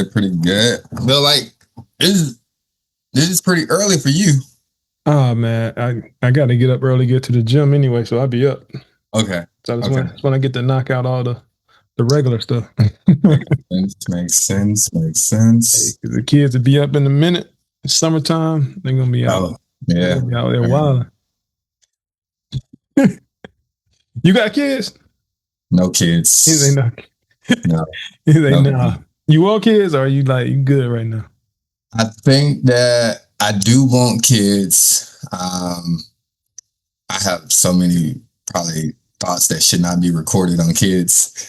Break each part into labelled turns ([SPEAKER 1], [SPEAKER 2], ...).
[SPEAKER 1] pretty good. But like, this is pretty early for you.
[SPEAKER 2] Oh man, I got to get up early, get to the gym anyway, so I'll be up.
[SPEAKER 1] Okay.
[SPEAKER 2] So
[SPEAKER 1] Okay.
[SPEAKER 2] that's when I get to knock out all the regular stuff.
[SPEAKER 1] Makes sense. Makes sense.
[SPEAKER 2] 'Cause the kids will be up in a minute. It's summertime, they're gonna be out.
[SPEAKER 1] Oh,
[SPEAKER 2] They're
[SPEAKER 1] yeah.
[SPEAKER 2] gonna be out there wild. You got kids?
[SPEAKER 1] No
[SPEAKER 2] He say
[SPEAKER 1] kids.
[SPEAKER 2] no.
[SPEAKER 1] No.
[SPEAKER 2] He say
[SPEAKER 1] No.
[SPEAKER 2] no. You want kids, or are you like you good right now?
[SPEAKER 1] I think that I do want kids. I have so many probably thoughts that should not be recorded on kids.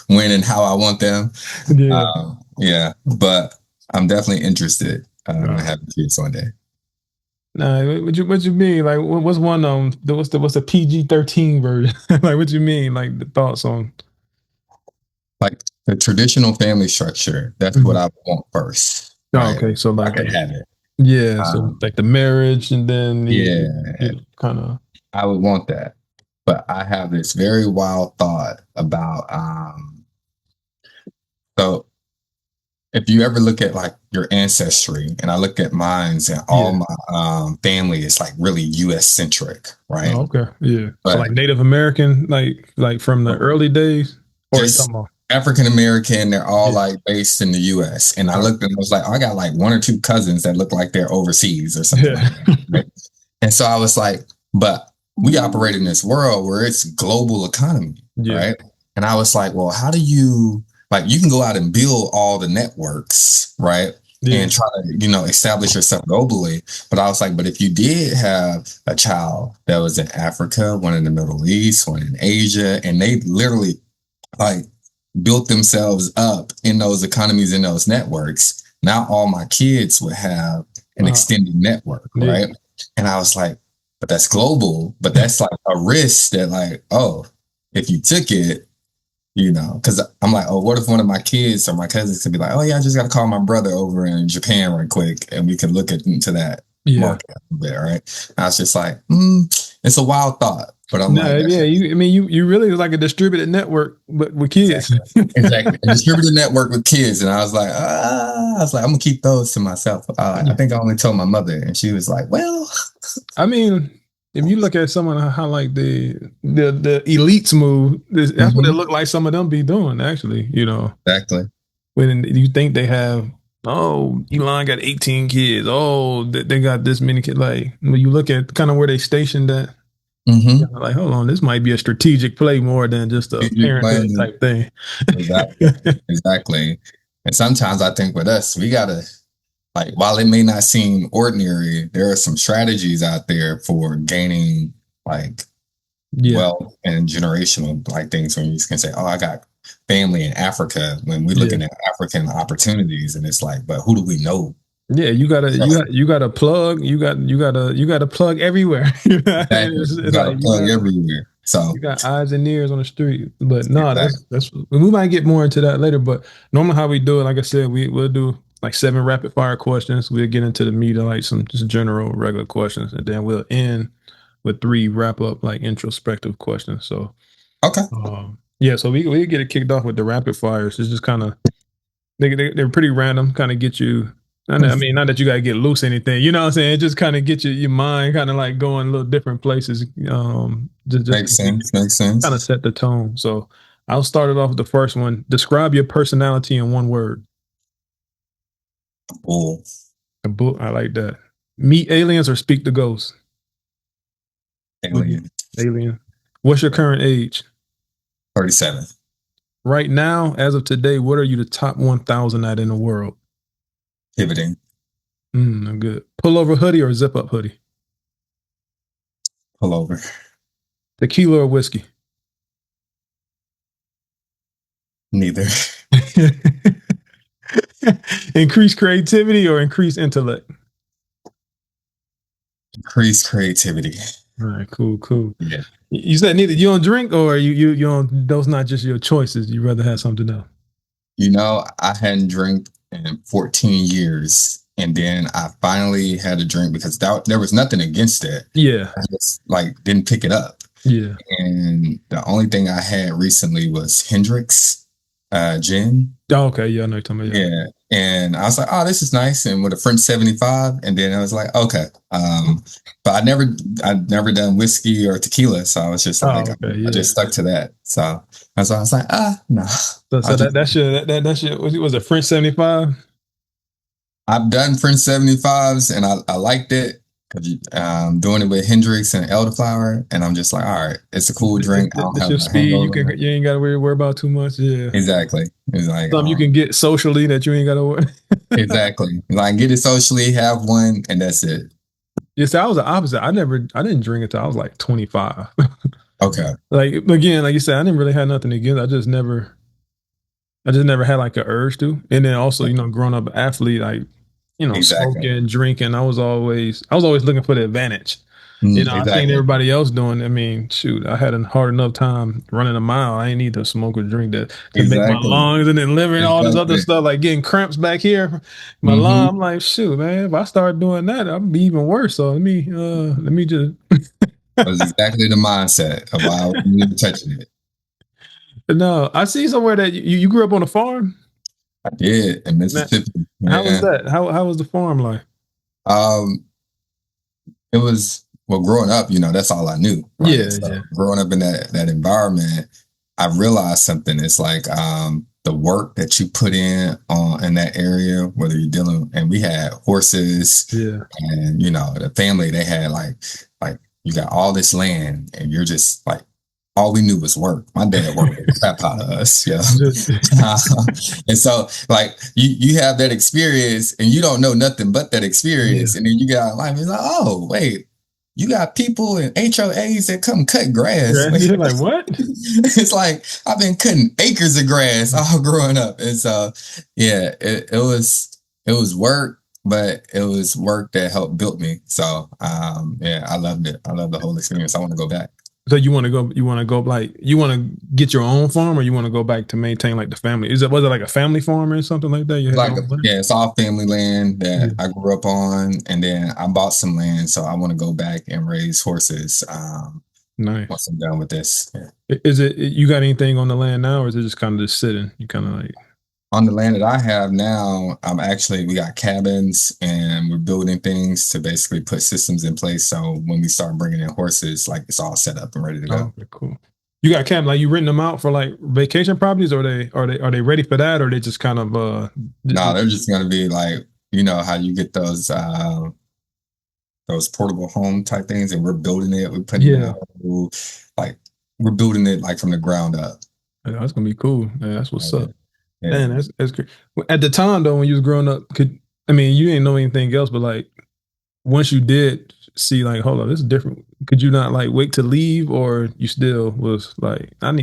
[SPEAKER 1] When and how I want them.
[SPEAKER 2] Yeah.
[SPEAKER 1] Yeah, but I'm definitely interested in
[SPEAKER 2] Uh,
[SPEAKER 1] having kids one day.
[SPEAKER 2] nah, what you mean? Like, what's one what's the PG-13 version? Like, what you mean? Like the thoughts on?
[SPEAKER 1] Like the traditional family structure, that's what
[SPEAKER 2] Mhm.
[SPEAKER 1] I want first,
[SPEAKER 2] Oh,
[SPEAKER 1] right?
[SPEAKER 2] okay, so
[SPEAKER 1] I
[SPEAKER 2] like
[SPEAKER 1] could have it.
[SPEAKER 2] yeah, so
[SPEAKER 1] Um,
[SPEAKER 2] like the marriage, and then
[SPEAKER 1] yeah,
[SPEAKER 2] you kind of
[SPEAKER 1] I would want that. But I have this very wild thought about so if you ever look at like your ancestry, and I look at mine's, and all
[SPEAKER 2] yeah.
[SPEAKER 1] my family is like really US centric, right?
[SPEAKER 2] Oh, okay, yeah. So
[SPEAKER 1] But
[SPEAKER 2] like Native American, like from the early days, or you
[SPEAKER 1] just
[SPEAKER 2] talking about?
[SPEAKER 1] African American, they're all
[SPEAKER 2] Yeah.
[SPEAKER 1] like based in the US. And I
[SPEAKER 2] Oh,
[SPEAKER 1] looked and I was like, oh, I got like one or two cousins that look like they're overseas or something
[SPEAKER 2] yeah.
[SPEAKER 1] like that. Right? And so I was like, but we operate in this world where it's global economy,
[SPEAKER 2] Yeah.
[SPEAKER 1] right? And I was like, well, how do you like you can go out and build all the networks, right?
[SPEAKER 2] Yeah.
[SPEAKER 1] And try to, establish yourself globally. But I was like, but if you did have a child that was in Africa, one in the Middle East, one in Asia, and they literally like built themselves up in those economies, in those networks, now all my kids would have an
[SPEAKER 2] Uh,
[SPEAKER 1] extended network,
[SPEAKER 2] yeah.
[SPEAKER 1] right? And I was like, but that's global, but that's like a risk that like, oh, if you took it, because I'm like, oh, what if one of my kids or my cousins could be like, oh yeah, I just got to call my brother over in Japan right quick, and we can look into that
[SPEAKER 2] Yeah.
[SPEAKER 1] market a bit, right? And I was just like, it's a wild thought, but I'm
[SPEAKER 2] No,
[SPEAKER 1] like,
[SPEAKER 2] yeah. I mean, you really like a distributed network, but with kids.
[SPEAKER 1] exactly. Exactly. A distributed network with kids. And I'm gonna keep those to myself. I think I only told my mother, and she was like, well,
[SPEAKER 2] I mean, if you look at someone how like the elites move, that's what it
[SPEAKER 1] mhm,
[SPEAKER 2] looked like. Some of them be doing actually.
[SPEAKER 1] exactly.
[SPEAKER 2] When you think they have, oh, Elon got 18 kids. Oh, they got this many kids. Like when you look at kind of where they stationed at,
[SPEAKER 1] Mm-hmm.
[SPEAKER 2] like hold on, this might be a strategic play more than just a parenthood type thing.
[SPEAKER 1] Exactly. Exactly. And sometimes I think with us, we gotta like while it may not seem ordinary, there are some strategies out there for gaining like
[SPEAKER 2] Yeah,
[SPEAKER 1] wealth and generational like things when you can say, oh, I got family in Africa when we're
[SPEAKER 2] yeah.
[SPEAKER 1] looking at African opportunities, and it's like, but who do we know?
[SPEAKER 2] Yeah, you gotta plug. You gotta plug everywhere.
[SPEAKER 1] Exactly. You
[SPEAKER 2] It's
[SPEAKER 1] got to
[SPEAKER 2] like
[SPEAKER 1] plug everywhere. So
[SPEAKER 2] you got eyes and ears on the street. But no,
[SPEAKER 1] exactly.
[SPEAKER 2] that's we might get more into that later. But normally how we do it, like I said, we'll do like 7 rapid fire questions. We'll get into the meat of like some just general regular questions, and then we'll end with 3 wrap up like introspective questions. So
[SPEAKER 1] Okay.
[SPEAKER 2] yeah, so we get it kicked off with the rapid fires. It's just kind of they're pretty random, kind of get you. I mean, not that you gotta get loose or anything, you know what I'm saying? It just kind of get your mind kind of like going a little different places. Just
[SPEAKER 1] Makes sense. Makes
[SPEAKER 2] kind of
[SPEAKER 1] sense.
[SPEAKER 2] set the tone. So I'll start it off with the first one. Describe your personality in one word.
[SPEAKER 1] Bull.
[SPEAKER 2] A book. I like that. Meet aliens or speak to ghosts.
[SPEAKER 1] Alien.
[SPEAKER 2] Alien. What's your current age?
[SPEAKER 1] 37.
[SPEAKER 2] Right now, as of today, what are you the top 1,000 at in the world?
[SPEAKER 1] Pivoting.
[SPEAKER 2] I'm good. Pullover hoodie or zip up hoodie?
[SPEAKER 1] Pull over.
[SPEAKER 2] Tequila or whiskey?
[SPEAKER 1] Neither.
[SPEAKER 2] Increase creativity or increase intellect?
[SPEAKER 1] Increase creativity.
[SPEAKER 2] All right, cool.
[SPEAKER 1] Yeah.
[SPEAKER 2] You said neither. You don't drink, or you don't. Those not just your choices. You rather have something else.
[SPEAKER 1] I hadn't drank in 14 years. And then I finally had a drink because there was nothing against it.
[SPEAKER 2] Yeah,
[SPEAKER 1] I just like didn't pick it up.
[SPEAKER 2] yeah.
[SPEAKER 1] And the only thing I had recently was Hendrix. gin.
[SPEAKER 2] Oh, okay, yeah, I know you're talking about.
[SPEAKER 1] Yeah. And I was like, oh, this is nice. And with a French 75. And then I was like, okay. But I never done whiskey or tequila. So I was just
[SPEAKER 2] Yeah.
[SPEAKER 1] like,
[SPEAKER 2] Oh, okay,
[SPEAKER 1] I
[SPEAKER 2] yeah.
[SPEAKER 1] just stuck to that. So I was like, no.
[SPEAKER 2] So
[SPEAKER 1] I'll just,
[SPEAKER 2] that shit was a French 75.
[SPEAKER 1] I've done French 75s and I liked it because doing it with Hendrix and Elderflower. And I'm just like, all right, it's a cool drink. I don't
[SPEAKER 2] That's
[SPEAKER 1] have
[SPEAKER 2] your
[SPEAKER 1] a
[SPEAKER 2] speed.
[SPEAKER 1] hangover.
[SPEAKER 2] You ain't got to worry about too much. Yeah.
[SPEAKER 1] Exactly. It's like,
[SPEAKER 2] Something you can get socially that you ain't got to worry.
[SPEAKER 1] exactly. Like get it socially, have one, and that's it.
[SPEAKER 2] Yes, I was the opposite. I didn't drink until I was like 25.
[SPEAKER 1] Okay.
[SPEAKER 2] Like again, like you said, I didn't really have nothing against. I just never had like an urge to. And then also, growing up athlete, like,
[SPEAKER 1] Exactly.
[SPEAKER 2] smoking, drinking, I was always looking for the advantage. I seen
[SPEAKER 1] Exactly.
[SPEAKER 2] everybody else doing. I mean, shoot, I had a hard enough time running a mile. I ain't need to smoke or drink to make my
[SPEAKER 1] Exactly.
[SPEAKER 2] lungs and then liver and all this other
[SPEAKER 1] Exactly.
[SPEAKER 2] stuff, like getting cramps back here. My lung, I'm
[SPEAKER 1] Hmm.
[SPEAKER 2] like, shoot, man, if I start doing that, I'll be even worse. So let me just
[SPEAKER 1] Was exactly the mindset of why I wasn't even touching it.
[SPEAKER 2] no. I see somewhere that you grew up on a farm.
[SPEAKER 1] I did in
[SPEAKER 2] Man,
[SPEAKER 1] Mississippi.
[SPEAKER 2] how was
[SPEAKER 1] Yeah.
[SPEAKER 2] that? How was the farm life?
[SPEAKER 1] Um, it was well growing up, that's all I knew, right?
[SPEAKER 2] Yeah,
[SPEAKER 1] So
[SPEAKER 2] yeah,
[SPEAKER 1] growing up in that environment, I realized something. It's like the work that you put in that area, whether you're dealing and we had horses
[SPEAKER 2] yeah.
[SPEAKER 1] and the family they had like you got all this land and you're just like all we knew was work. My dad worked the crap out of us, yeah.
[SPEAKER 2] Just
[SPEAKER 1] And so like you have that experience and you don't know nothing but that
[SPEAKER 2] yeah.
[SPEAKER 1] experience, and then you get out of life and it's like, oh wait, you got people in HOAs that come cut grass.
[SPEAKER 2] Yeah, you're like, what?
[SPEAKER 1] It's like I've been cutting acres of grass all growing up. And so yeah, it was work, but it was work that helped build me. So yeah, I loved it. I love the whole experience. I want to go back.
[SPEAKER 2] So you want to go like you want to get your own farm, or you want to go back to maintain like the family? Was it like a family farm or something like that? You had your
[SPEAKER 1] Like
[SPEAKER 2] own land?
[SPEAKER 1] yeah, it's all family land
[SPEAKER 2] Yeah,
[SPEAKER 1] that I grew up on, and then I bought some land, so I want to go back and raise horses
[SPEAKER 2] nice.
[SPEAKER 1] once I'm done with this. Yeah.
[SPEAKER 2] Is it you got anything on the land now, or is it just kind of just sitting? You kind of like
[SPEAKER 1] On the land that I have now, we got cabins and we're building things to basically put systems in place. So when we start bringing in horses, like it's all set up and ready to go.
[SPEAKER 2] oh, okay, cool. You got camp like you renting them out for like vacation properties, or are they ready for that, or they just kind of
[SPEAKER 1] No, they're just gonna be like, how you get those portable home type things, and we're building it. We're putting in a
[SPEAKER 2] yeah.
[SPEAKER 1] whole, like we're building it like from the ground up.
[SPEAKER 2] Yeah, that's gonna be cool. Yeah, that's what's
[SPEAKER 1] Yeah.
[SPEAKER 2] up.
[SPEAKER 1] Yeah.
[SPEAKER 2] Man, that's great. At the time though, when you was growing up, you didn't know anything else, but like once you did see like, hold on, this is different. Could you not like wait to leave, or you still was like, I'm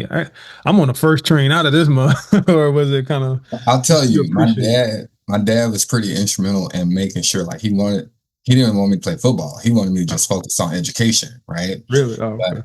[SPEAKER 2] on the first train out of this month, or was it kind of
[SPEAKER 1] I'll tell
[SPEAKER 2] you
[SPEAKER 1] you, my
[SPEAKER 2] appreciate?
[SPEAKER 1] dad, my dad was pretty instrumental in making sure like he didn't want me to play football. He wanted me to
[SPEAKER 2] Oh,
[SPEAKER 1] just focus on education, right?
[SPEAKER 2] really? Oh,
[SPEAKER 1] But
[SPEAKER 2] okay.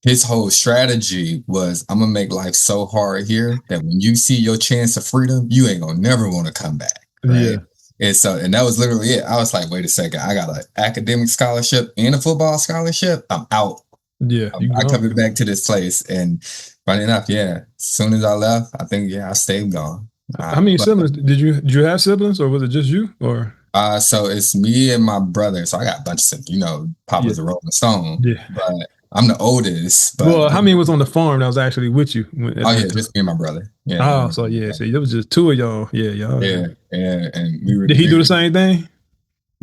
[SPEAKER 1] his whole strategy was I'm gonna make life so hard here that when you see your chance of freedom, you ain't gonna never want to come back, right?
[SPEAKER 2] Yeah,
[SPEAKER 1] And that was literally it. I was like, wait a second, I got an academic scholarship and a football scholarship. I'm out.
[SPEAKER 2] yeah.
[SPEAKER 1] I'm
[SPEAKER 2] You
[SPEAKER 1] not
[SPEAKER 2] gone.
[SPEAKER 1] coming back to this place. And funny enough, yeah, as soon as I left, I think I stayed gone.
[SPEAKER 2] How many
[SPEAKER 1] But
[SPEAKER 2] siblings did you have siblings, or was it just you? Or
[SPEAKER 1] so it's me and my brother. So I got a bunch of,
[SPEAKER 2] yeah,
[SPEAKER 1] Papa's a Rolling Stone,
[SPEAKER 2] yeah.
[SPEAKER 1] but I'm the oldest.
[SPEAKER 2] Well,
[SPEAKER 1] But
[SPEAKER 2] how many was on the farm that was actually with you at
[SPEAKER 1] oh
[SPEAKER 2] that
[SPEAKER 1] yeah,
[SPEAKER 2] time?
[SPEAKER 1] just me and my brother. Yeah, me
[SPEAKER 2] Oh,
[SPEAKER 1] and
[SPEAKER 2] so
[SPEAKER 1] my
[SPEAKER 2] yeah,
[SPEAKER 1] brother.
[SPEAKER 2] see, it was just two of y'all. Yeah, y'all.
[SPEAKER 1] Yeah, yeah, and we were the
[SPEAKER 2] Did he do the
[SPEAKER 1] biggest.
[SPEAKER 2] same thing?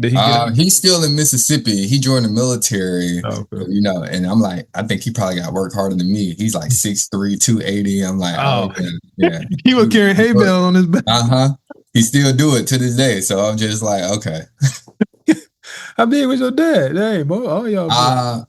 [SPEAKER 2] Did he get out?
[SPEAKER 1] He's still in Mississippi. He joined the military,
[SPEAKER 2] Oh, okay.
[SPEAKER 1] and I'm like, I think he probably got work harder than me. He's like 6'3", 280. I'm like, oh
[SPEAKER 2] Oh,
[SPEAKER 1] yeah, yeah.
[SPEAKER 2] he was carrying hay bale on his back.
[SPEAKER 1] Uh-huh. He still do it to this day. So I'm just like, okay.
[SPEAKER 2] How big was your dad? Hey, boy, all y'all big.
[SPEAKER 1] Uh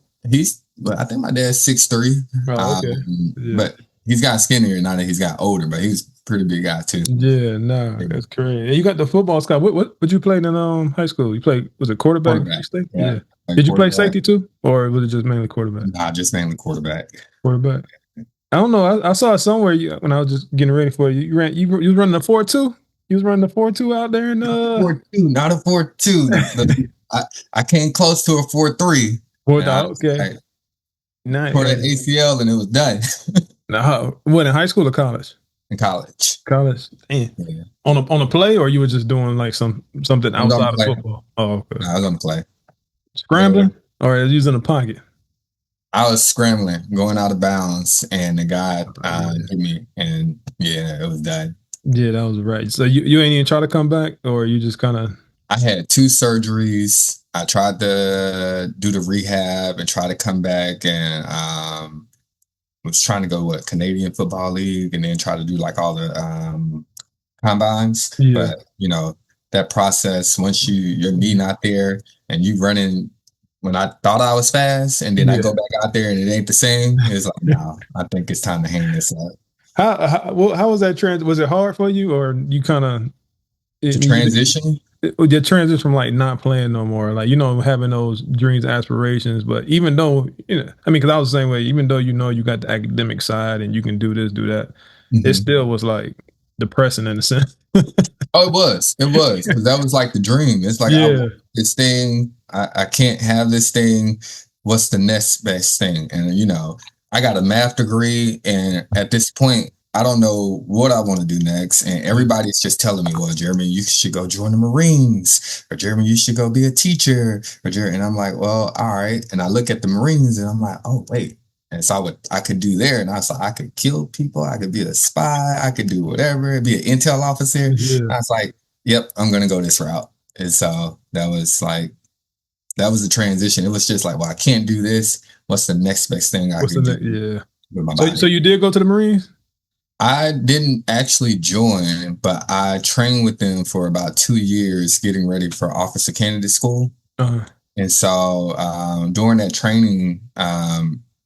[SPEAKER 1] but I think my dad's 6'3".
[SPEAKER 2] Oh, okay. Yeah.
[SPEAKER 1] But he's got skinnier now that he's got older, but he was a pretty big guy too.
[SPEAKER 2] Yeah, nah,
[SPEAKER 1] Yeah.
[SPEAKER 2] that's crazy. And you got the football squad. What you played in high school? You played was it quarterback?
[SPEAKER 1] Quarterback.
[SPEAKER 2] Safety?
[SPEAKER 1] Yeah.
[SPEAKER 2] Yeah.
[SPEAKER 1] Like
[SPEAKER 2] Did you play
[SPEAKER 1] quarterback.
[SPEAKER 2] safety too, or was it just mainly quarterback?
[SPEAKER 1] Nah, just mainly quarterback.
[SPEAKER 2] Quarterback. I don't know. I saw it somewhere when I was just getting ready for you. You was running the 4-2. You was running the 4-2 out there in
[SPEAKER 1] 4-2, not a 4-2. I came close to a 4-3. And I was
[SPEAKER 2] okay.
[SPEAKER 1] like,
[SPEAKER 2] Nice.
[SPEAKER 1] tore that ACL and it was done.
[SPEAKER 2] Nah, what in high school or college?
[SPEAKER 1] in college.
[SPEAKER 2] College? Damn.
[SPEAKER 1] Yeah.
[SPEAKER 2] On a play, or you were just doing like something
[SPEAKER 1] I was on the
[SPEAKER 2] outside of
[SPEAKER 1] play.
[SPEAKER 2] football? Oh, okay.
[SPEAKER 1] No, I was on the play. Yeah.
[SPEAKER 2] Scrambling or using a pocket?
[SPEAKER 1] I was scrambling, going out of bounds, and the guy
[SPEAKER 2] Yeah.
[SPEAKER 1] hit me, and yeah, it was done.
[SPEAKER 2] Yeah, that was right. So you ain't even try to come back, or you just kind of.
[SPEAKER 1] I had two surgeries. I tried to do the rehab and try to come back, and was trying to go with Canadian Football League, and then try to do like all the combines.
[SPEAKER 2] Yeah.
[SPEAKER 1] But that process, once your knee not there and you running, when I thought I was fast and then I
[SPEAKER 2] Yeah.
[SPEAKER 1] go back out there and it ain't the same, it's like, no, I think it's time to hang this up.
[SPEAKER 2] How was that was it hard for you, or you kind of, I
[SPEAKER 1] To
[SPEAKER 2] mean,
[SPEAKER 1] transition.
[SPEAKER 2] the transition from like not playing no more, like, having those dreams, aspirations, but even though, I mean, because I was the same way, even though you got the academic side and you can do this, do that, it
[SPEAKER 1] Mhm.
[SPEAKER 2] still was like depressing in a sense.
[SPEAKER 1] Oh, it was, because that was like the dream. It's like, I
[SPEAKER 2] Yeah.
[SPEAKER 1] want this thing. I can't have this thing. What's the next best thing? And I got a math degree, and at this point, I don't know what I want to do next. And everybody's just telling me, well, Jeremy, you should go join the Marines, or Jeremy, you should go be a teacher, and I'm like, well, all right. And I look at the Marines, and I'm like, oh, wait. And so I could do there, and I was like, I could kill people, I could be a spy, I could do whatever, be an intel officer.
[SPEAKER 2] Yeah.
[SPEAKER 1] I was like, yep, I'm gonna go this route. And so that was the transition. It was just like, well, I can't do this. What's the next best thing I
[SPEAKER 2] What's the
[SPEAKER 1] can do
[SPEAKER 2] next? Yeah.
[SPEAKER 1] with my
[SPEAKER 2] So
[SPEAKER 1] body?
[SPEAKER 2] you did go to the Marines?
[SPEAKER 1] I didn't actually join, but I trained with them for about 2 years, getting ready for officer candidate school.
[SPEAKER 2] Uh-huh.
[SPEAKER 1] And so during that training,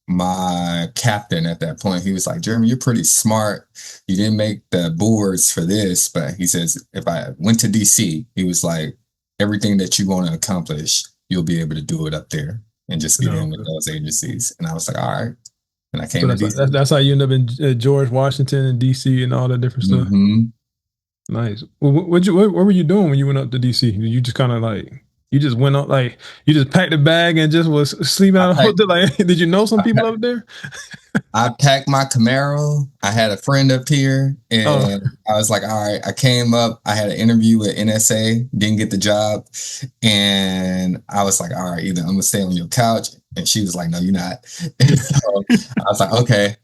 [SPEAKER 1] my captain at that point, he was like, Jeremy, you're pretty smart. You didn't make the boards for this, but he says, if I went to DC, he was like, everything that you want to accomplish, you'll be able to do it up there and just get in with those agencies. And I was like, all right. And I came
[SPEAKER 2] So
[SPEAKER 1] to DC.
[SPEAKER 2] that's how you end up in George Washington and DC and all that different stuff.
[SPEAKER 1] Mm-hmm.
[SPEAKER 2] Nice. Well, what were you doing when you went up to DC? You just kind of like, you just went up, like, you just packed a bag and just was sleeping out of hotel. Like, did you know some people up there?
[SPEAKER 1] I packed my Camaro. I had a friend up here, and I was like, all right. I came up. I had an interview with NSA, didn't get the job. And I was like, all right, either I'm going to stay on your couch. And she was like, no, you're not. So I was like, okay.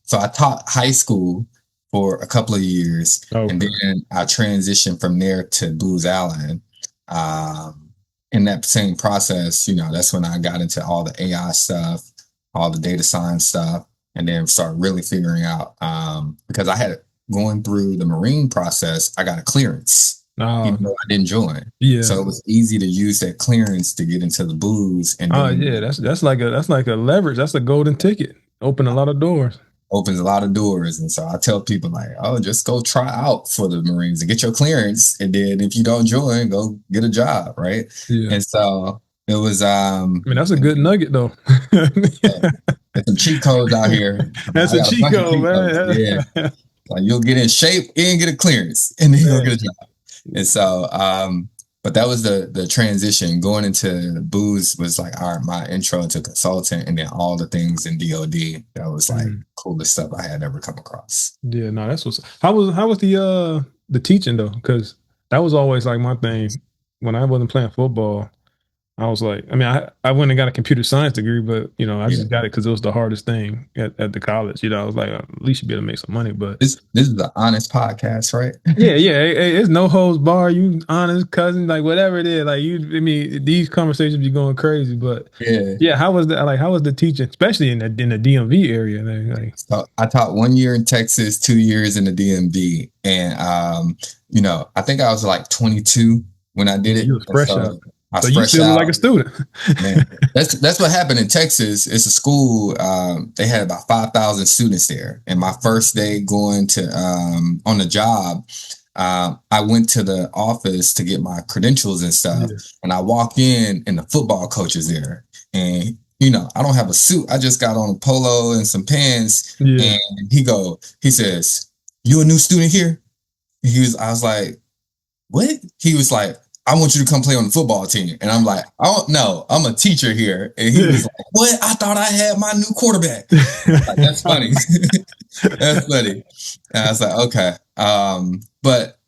[SPEAKER 1] So I taught high school for a couple of years. And then I transitioned from there to Booz Allen. In that same process, that's when I got into all the AI stuff, all the data science stuff, and then start really figuring out, because I had going through the Marine process, I got a clearance, even though I didn't join.
[SPEAKER 2] Yeah.
[SPEAKER 1] So it was easy to use that clearance to get into the Booz. And
[SPEAKER 2] yeah, that's like a leverage. That's a golden ticket. Open a lot of doors.
[SPEAKER 1] Opens a lot of doors. And so I tell people, like, oh, just go try out for the Marines and get your clearance. And then if you don't join, go get a job. Right.
[SPEAKER 2] Yeah.
[SPEAKER 1] And so it was,
[SPEAKER 2] I mean, that's a good nugget though.
[SPEAKER 1] There's some cheat codes out here.
[SPEAKER 2] That's a cheat code, man.
[SPEAKER 1] Yeah. Like, you'll get in shape and get a clearance, and then you'll get a job. And so, but that was the transition. Going into the Booz was like, all right, my intro to consultant, and then all the things in DoD. That was like coolest stuff I had ever come across.
[SPEAKER 2] Yeah, no, that's what's. How was the teaching though? Because that was always like my thing when I wasn't playing football. I was like, I mean, I went and got a computer science degree, but I just got it because it was the hardest thing at the college. I was like, at least you be able to make some money. But
[SPEAKER 1] this is the honest podcast, right?
[SPEAKER 2] Yeah. It's no holds bar. You honest cousin, like whatever it is. Like I mean, these conversations be going crazy. But yeah. How was that? Like, how was the teaching, especially in the DMV area? Like,
[SPEAKER 1] so I taught 1 year in Texas, 2 years in the DMV, and I think I was like 22 when I did it.
[SPEAKER 2] You was fresh out. So you
[SPEAKER 1] fresh
[SPEAKER 2] still
[SPEAKER 1] out.
[SPEAKER 2] Like a student.
[SPEAKER 1] Man, that's what happened in Texas. It's a school. They had about 5,000 students there. And my first day going to on the job, I went to the office to get my credentials and stuff. Yeah. And I walk in, and the football coach is there. And I don't have a suit. I just got on a polo and some pants. Yeah. And he says, "You a new student here?" I was like, "What?" He was like, I want you to come play on the football team. And I'm like, I don't know. I'm a teacher here. And he
[SPEAKER 2] Yeah.
[SPEAKER 1] was like, what? I thought I had my new quarterback. Like, that's funny. That's funny. And I was like, okay. But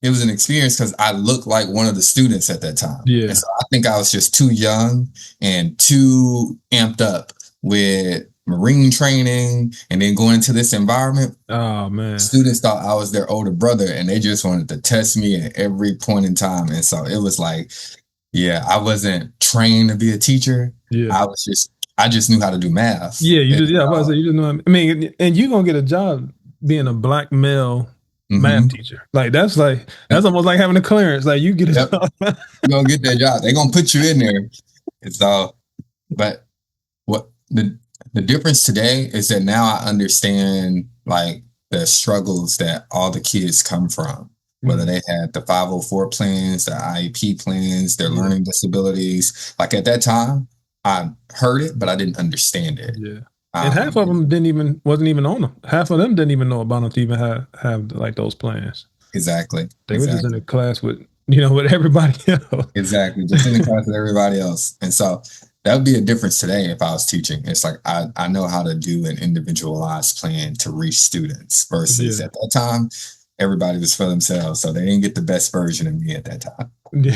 [SPEAKER 1] it was an experience because I looked like one of the students at that time. And
[SPEAKER 2] Yeah.
[SPEAKER 1] so I think I was just too young and too amped up with Marine training and then going into this environment.
[SPEAKER 2] Oh man.
[SPEAKER 1] Students thought I was their older brother and they just wanted to test me at every point in time. And so it was like, yeah, I wasn't trained to be a teacher.
[SPEAKER 2] Yeah.
[SPEAKER 1] I just knew how to do math.
[SPEAKER 2] Yeah, you
[SPEAKER 1] And,
[SPEAKER 2] just, yeah, I was about to say, you just know. I mean, and you gonna get a job being a black male math
[SPEAKER 1] mhm.
[SPEAKER 2] teacher. Like that's almost like having a clearance. Like you get a
[SPEAKER 1] Yep,
[SPEAKER 2] job.
[SPEAKER 1] you're gonna get that job. They're gonna put you in there. It's all, but what the difference today is that now I understand like the struggles that all the kids come from, whether
[SPEAKER 2] Mhm.
[SPEAKER 1] they had the 504 plans, the IEP plans, their
[SPEAKER 2] Yeah,
[SPEAKER 1] learning disabilities. Like at that time, I heard it, but I didn't understand it.
[SPEAKER 2] yeah. And half of
[SPEAKER 1] Um,
[SPEAKER 2] them wasn't even on them. Half of them didn't even know about them to even have like those plans.
[SPEAKER 1] exactly,
[SPEAKER 2] They were just in a
[SPEAKER 1] exactly.
[SPEAKER 2] class with with everybody else.
[SPEAKER 1] Exactly. Just in the class with everybody else. And so that would be a difference today if I was teaching. It's like I know how to do an individualized plan to reach students versus
[SPEAKER 2] Yeah.
[SPEAKER 1] at that time, everybody was for themselves. So they didn't get the best version of me at that time.
[SPEAKER 2] Yeah.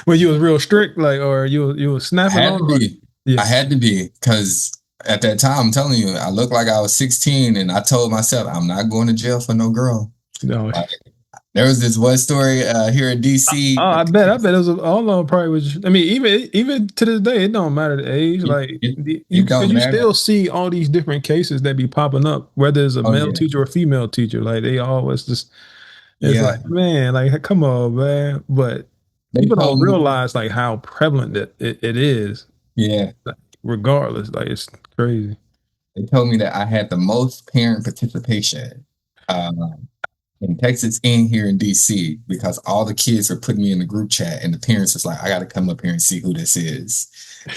[SPEAKER 2] Well, you was real strict, like, or you was
[SPEAKER 1] I
[SPEAKER 2] snapping
[SPEAKER 1] had
[SPEAKER 2] on,
[SPEAKER 1] to
[SPEAKER 2] or
[SPEAKER 1] be. I
[SPEAKER 2] yeah.
[SPEAKER 1] had to be because at that time, I'm telling you, I looked like I was 16 and I told myself, I'm not going to jail for no girl.
[SPEAKER 2] No.
[SPEAKER 1] Like, there was this one story here in
[SPEAKER 2] Oh,
[SPEAKER 1] DC.
[SPEAKER 2] I bet it was all of them probably was. I mean, even to this day, it don't matter the age.
[SPEAKER 1] It,
[SPEAKER 2] Like
[SPEAKER 1] it,
[SPEAKER 2] you,
[SPEAKER 1] it
[SPEAKER 2] because
[SPEAKER 1] don't
[SPEAKER 2] you
[SPEAKER 1] matter.
[SPEAKER 2] still see all these different cases that be popping up, whether it's a
[SPEAKER 1] Oh,
[SPEAKER 2] male
[SPEAKER 1] yeah.
[SPEAKER 2] teacher or female teacher. Like they always just, it's
[SPEAKER 1] Yeah.
[SPEAKER 2] like, man, like come on, man. But
[SPEAKER 1] They
[SPEAKER 2] people
[SPEAKER 1] told
[SPEAKER 2] don't
[SPEAKER 1] me,
[SPEAKER 2] realize like how prevalent it is.
[SPEAKER 1] yeah.
[SPEAKER 2] Like, regardless, like it's crazy.
[SPEAKER 1] They told me that I had the most parent participation in Texas and here in DC because all the kids were putting me in the group chat and the parents was like, I got to come up here and see who this is.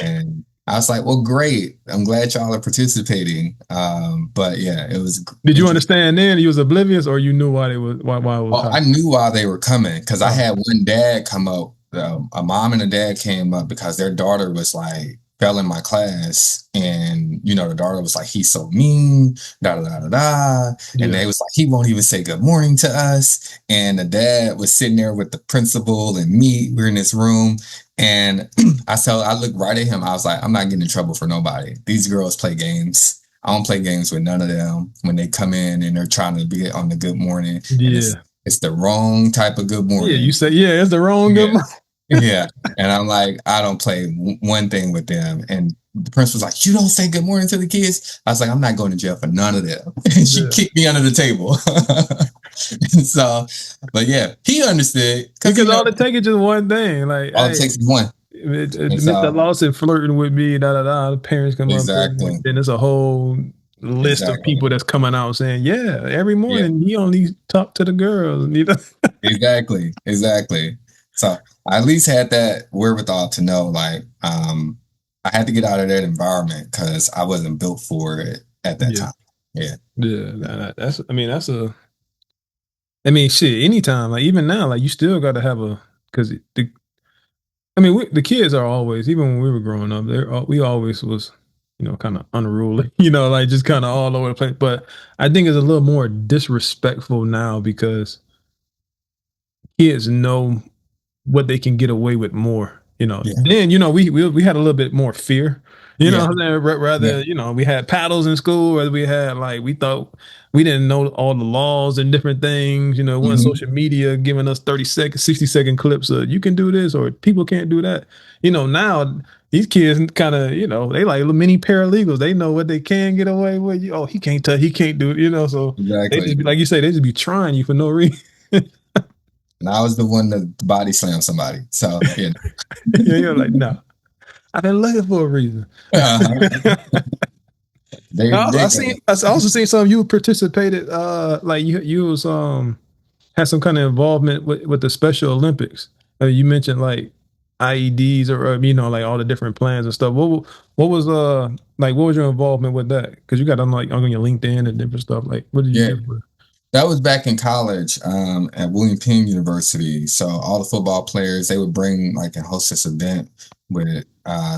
[SPEAKER 1] And I was like, well, great. I'm glad y'all are participating. But yeah, it was
[SPEAKER 2] Did you
[SPEAKER 1] interesting.
[SPEAKER 2] understand then? You was oblivious, or you knew why they was why it was
[SPEAKER 1] Well, I
[SPEAKER 2] happening?
[SPEAKER 1] knew why they were coming because I
[SPEAKER 2] Oh,
[SPEAKER 1] had one dad come up. A mom and a dad came up because their daughter was like fell in my class, and the daughter was like, "He's so mean, da da da da da," and
[SPEAKER 2] yeah,
[SPEAKER 1] they was like, "He won't even say good morning to us." And the dad was sitting there with the principal and me. We're in this room, and I looked right at him. I was like, "I'm not getting in trouble for nobody. These girls play games." I don't play games with none of them when they come in and they're trying to be on the good morning, and it's
[SPEAKER 2] yeah,
[SPEAKER 1] it's the wrong type of good
[SPEAKER 2] yeah. You
[SPEAKER 1] morning.
[SPEAKER 2] say yeah, it's the wrong good.
[SPEAKER 1] Yeah, yeah. And I'm like, I don't play one thing with them. And the principal was like, you don't say good morning to the kids. I was like, I'm not going to jail for none of them. And she
[SPEAKER 2] Yeah.
[SPEAKER 1] kicked me under the table. And so, but yeah, he understood because
[SPEAKER 2] Because all it takes is just one thing. Like,
[SPEAKER 1] all it
[SPEAKER 2] hey,
[SPEAKER 1] takes is one. And
[SPEAKER 2] Mr.
[SPEAKER 1] so,
[SPEAKER 2] Lawson flirting with me, da da da. The parents come up there, and
[SPEAKER 1] exactly,
[SPEAKER 2] then there's a whole list of
[SPEAKER 1] exactly,
[SPEAKER 2] people that's coming out saying, "Yeah, every
[SPEAKER 1] yeah,
[SPEAKER 2] morning he only talk to the girls."
[SPEAKER 1] exactly, exactly. So I at least had that wherewithal to know, like, I had to get out of that environment because I wasn't built for it at that
[SPEAKER 2] Yeah,
[SPEAKER 1] time. Yeah.
[SPEAKER 2] yeah. That's. I mean, that's a. I mean, shit. Anytime, like even now, like you still got to have a because the. I mean, the kids are always, even when we were growing up, we always was, kind of unruly, like just kind of all over the place. But I think it's a little more disrespectful now because kids know what they can get away with more.
[SPEAKER 1] Yeah.
[SPEAKER 2] Then we had a little bit more fear.
[SPEAKER 1] Yeah.
[SPEAKER 2] What I'm saying?
[SPEAKER 1] Yeah.
[SPEAKER 2] Rather, we had paddles in school, whether we had like we thought we didn't know all the laws and different things. It wasn't
[SPEAKER 1] Hmm.
[SPEAKER 2] social media giving us 30-second, 60-second clips of you can do this or people can't do that. Now these kids kind of they like little mini paralegals. They know what they can get away with. Oh, he can't touch, he can't do it. So they just
[SPEAKER 1] Exactly.
[SPEAKER 2] be like you say, they just be trying you for no reason.
[SPEAKER 1] And I was the one that body slammed somebody. So yeah.
[SPEAKER 2] Yeah, you're like, no, I've been looking for a reason.
[SPEAKER 1] Uh-huh. They
[SPEAKER 2] I also seen some you participated, like you was had some kind of involvement with the Special Olympics. You mentioned like IEDs or like all the different plans and stuff. What was like what was your involvement with that? Because you got on like on your LinkedIn and different stuff. Like what did you
[SPEAKER 1] yeah.
[SPEAKER 2] do?
[SPEAKER 1] That was back in college, at William Penn University. So all the football players, they would bring like and host this event with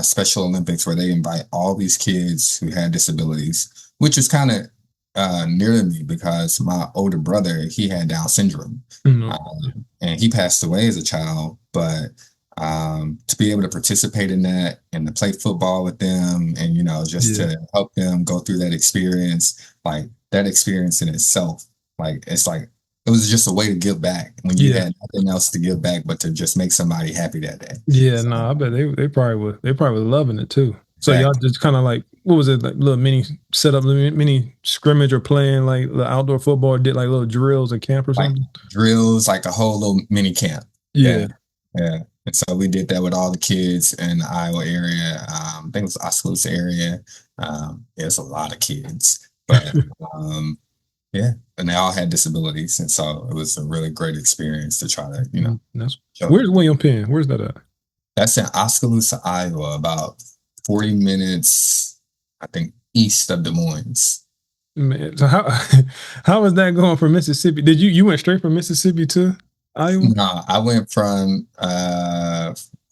[SPEAKER 1] Special Olympics where they invite all these kids who had disabilities, which is kind of near to me because my older brother, he had Down syndrome,
[SPEAKER 2] Mm,
[SPEAKER 1] and he passed away as a child. But to be able to participate in that and to play football with them, and just
[SPEAKER 2] yeah,
[SPEAKER 1] to help them go through that experience, like that experience in itself, like it's like it was just a way to give back when you
[SPEAKER 2] yeah,
[SPEAKER 1] had nothing else to give back but to just make somebody happy that day.
[SPEAKER 2] yeah.
[SPEAKER 1] So
[SPEAKER 2] No, I bet they probably were loving it too. So y'all
[SPEAKER 1] exactly.
[SPEAKER 2] just kind of like what was it like little mini setup, mini scrimmage or playing like the outdoor football, did like little drills and camp or
[SPEAKER 1] Like
[SPEAKER 2] something.
[SPEAKER 1] drills, like a whole little mini camp.
[SPEAKER 2] Yeah,
[SPEAKER 1] Yeah, yeah. And so we did that with all the kids in the Iowa area. I think it was Oskaloosa area. There's a lot of kids, but um, yeah, and they all had disabilities, and so it was a really great experience to try to,
[SPEAKER 2] that's
[SPEAKER 1] show
[SPEAKER 2] where's
[SPEAKER 1] them.
[SPEAKER 2] William Penn? Where's that at?
[SPEAKER 1] That's in Oskaloosa, Iowa, about 40 minutes, I think, east of Des Moines.
[SPEAKER 2] Man, so how how was that going from Mississippi? Did you went straight from Mississippi to Iowa?
[SPEAKER 1] No, I went from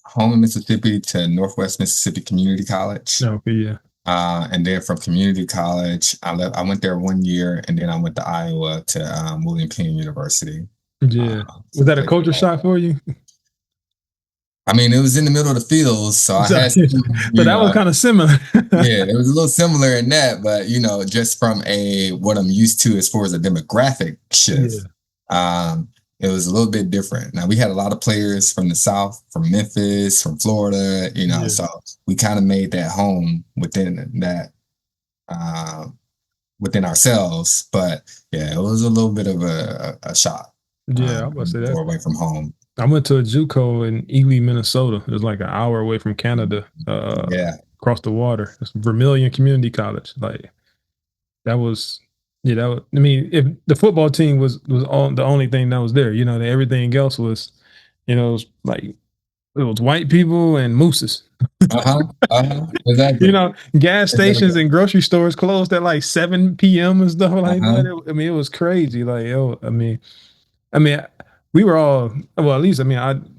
[SPEAKER 1] home in Mississippi to Northwest Mississippi Community College.
[SPEAKER 2] No, okay, yeah,
[SPEAKER 1] And then from community college, I went there 1 year, and then I went to Iowa to William Penn University.
[SPEAKER 2] yeah. Was
[SPEAKER 1] To
[SPEAKER 2] that a
[SPEAKER 1] play
[SPEAKER 2] culture
[SPEAKER 1] football.
[SPEAKER 2] shock for you?
[SPEAKER 1] I mean, it was in the middle of the field, so I
[SPEAKER 2] So,
[SPEAKER 1] had some,
[SPEAKER 2] so that was kind of similar.
[SPEAKER 1] yeah, it was a little similar in that, but just from a what I'm used to as far as a demographic shift,
[SPEAKER 2] Yeah,
[SPEAKER 1] um, it was a little bit different. Now we had a lot of players from the South, from Memphis, from Florida,
[SPEAKER 2] yeah,
[SPEAKER 1] so we kind of made that home within that within ourselves. But yeah, it was a little bit of a shock
[SPEAKER 2] yeah. I must say
[SPEAKER 1] go
[SPEAKER 2] that.
[SPEAKER 1] away from home.
[SPEAKER 2] I went to a JUCO in Ely, Minnesota. It was like an hour away from Canada,
[SPEAKER 1] Yeah,
[SPEAKER 2] across the water. It's Vermilion Community College. Like that was, yeah. That was, I mean, if the football team was all the only thing that was there, everything else was, it was like it was white people and mooses.
[SPEAKER 1] exactly,
[SPEAKER 2] Gas stations
[SPEAKER 1] exactly.
[SPEAKER 2] and grocery stores closed at like 7 p.m. and stuff like that.
[SPEAKER 1] Uh-huh.
[SPEAKER 2] I mean, it was crazy. Like, I mean, we were all well. At least, I mean,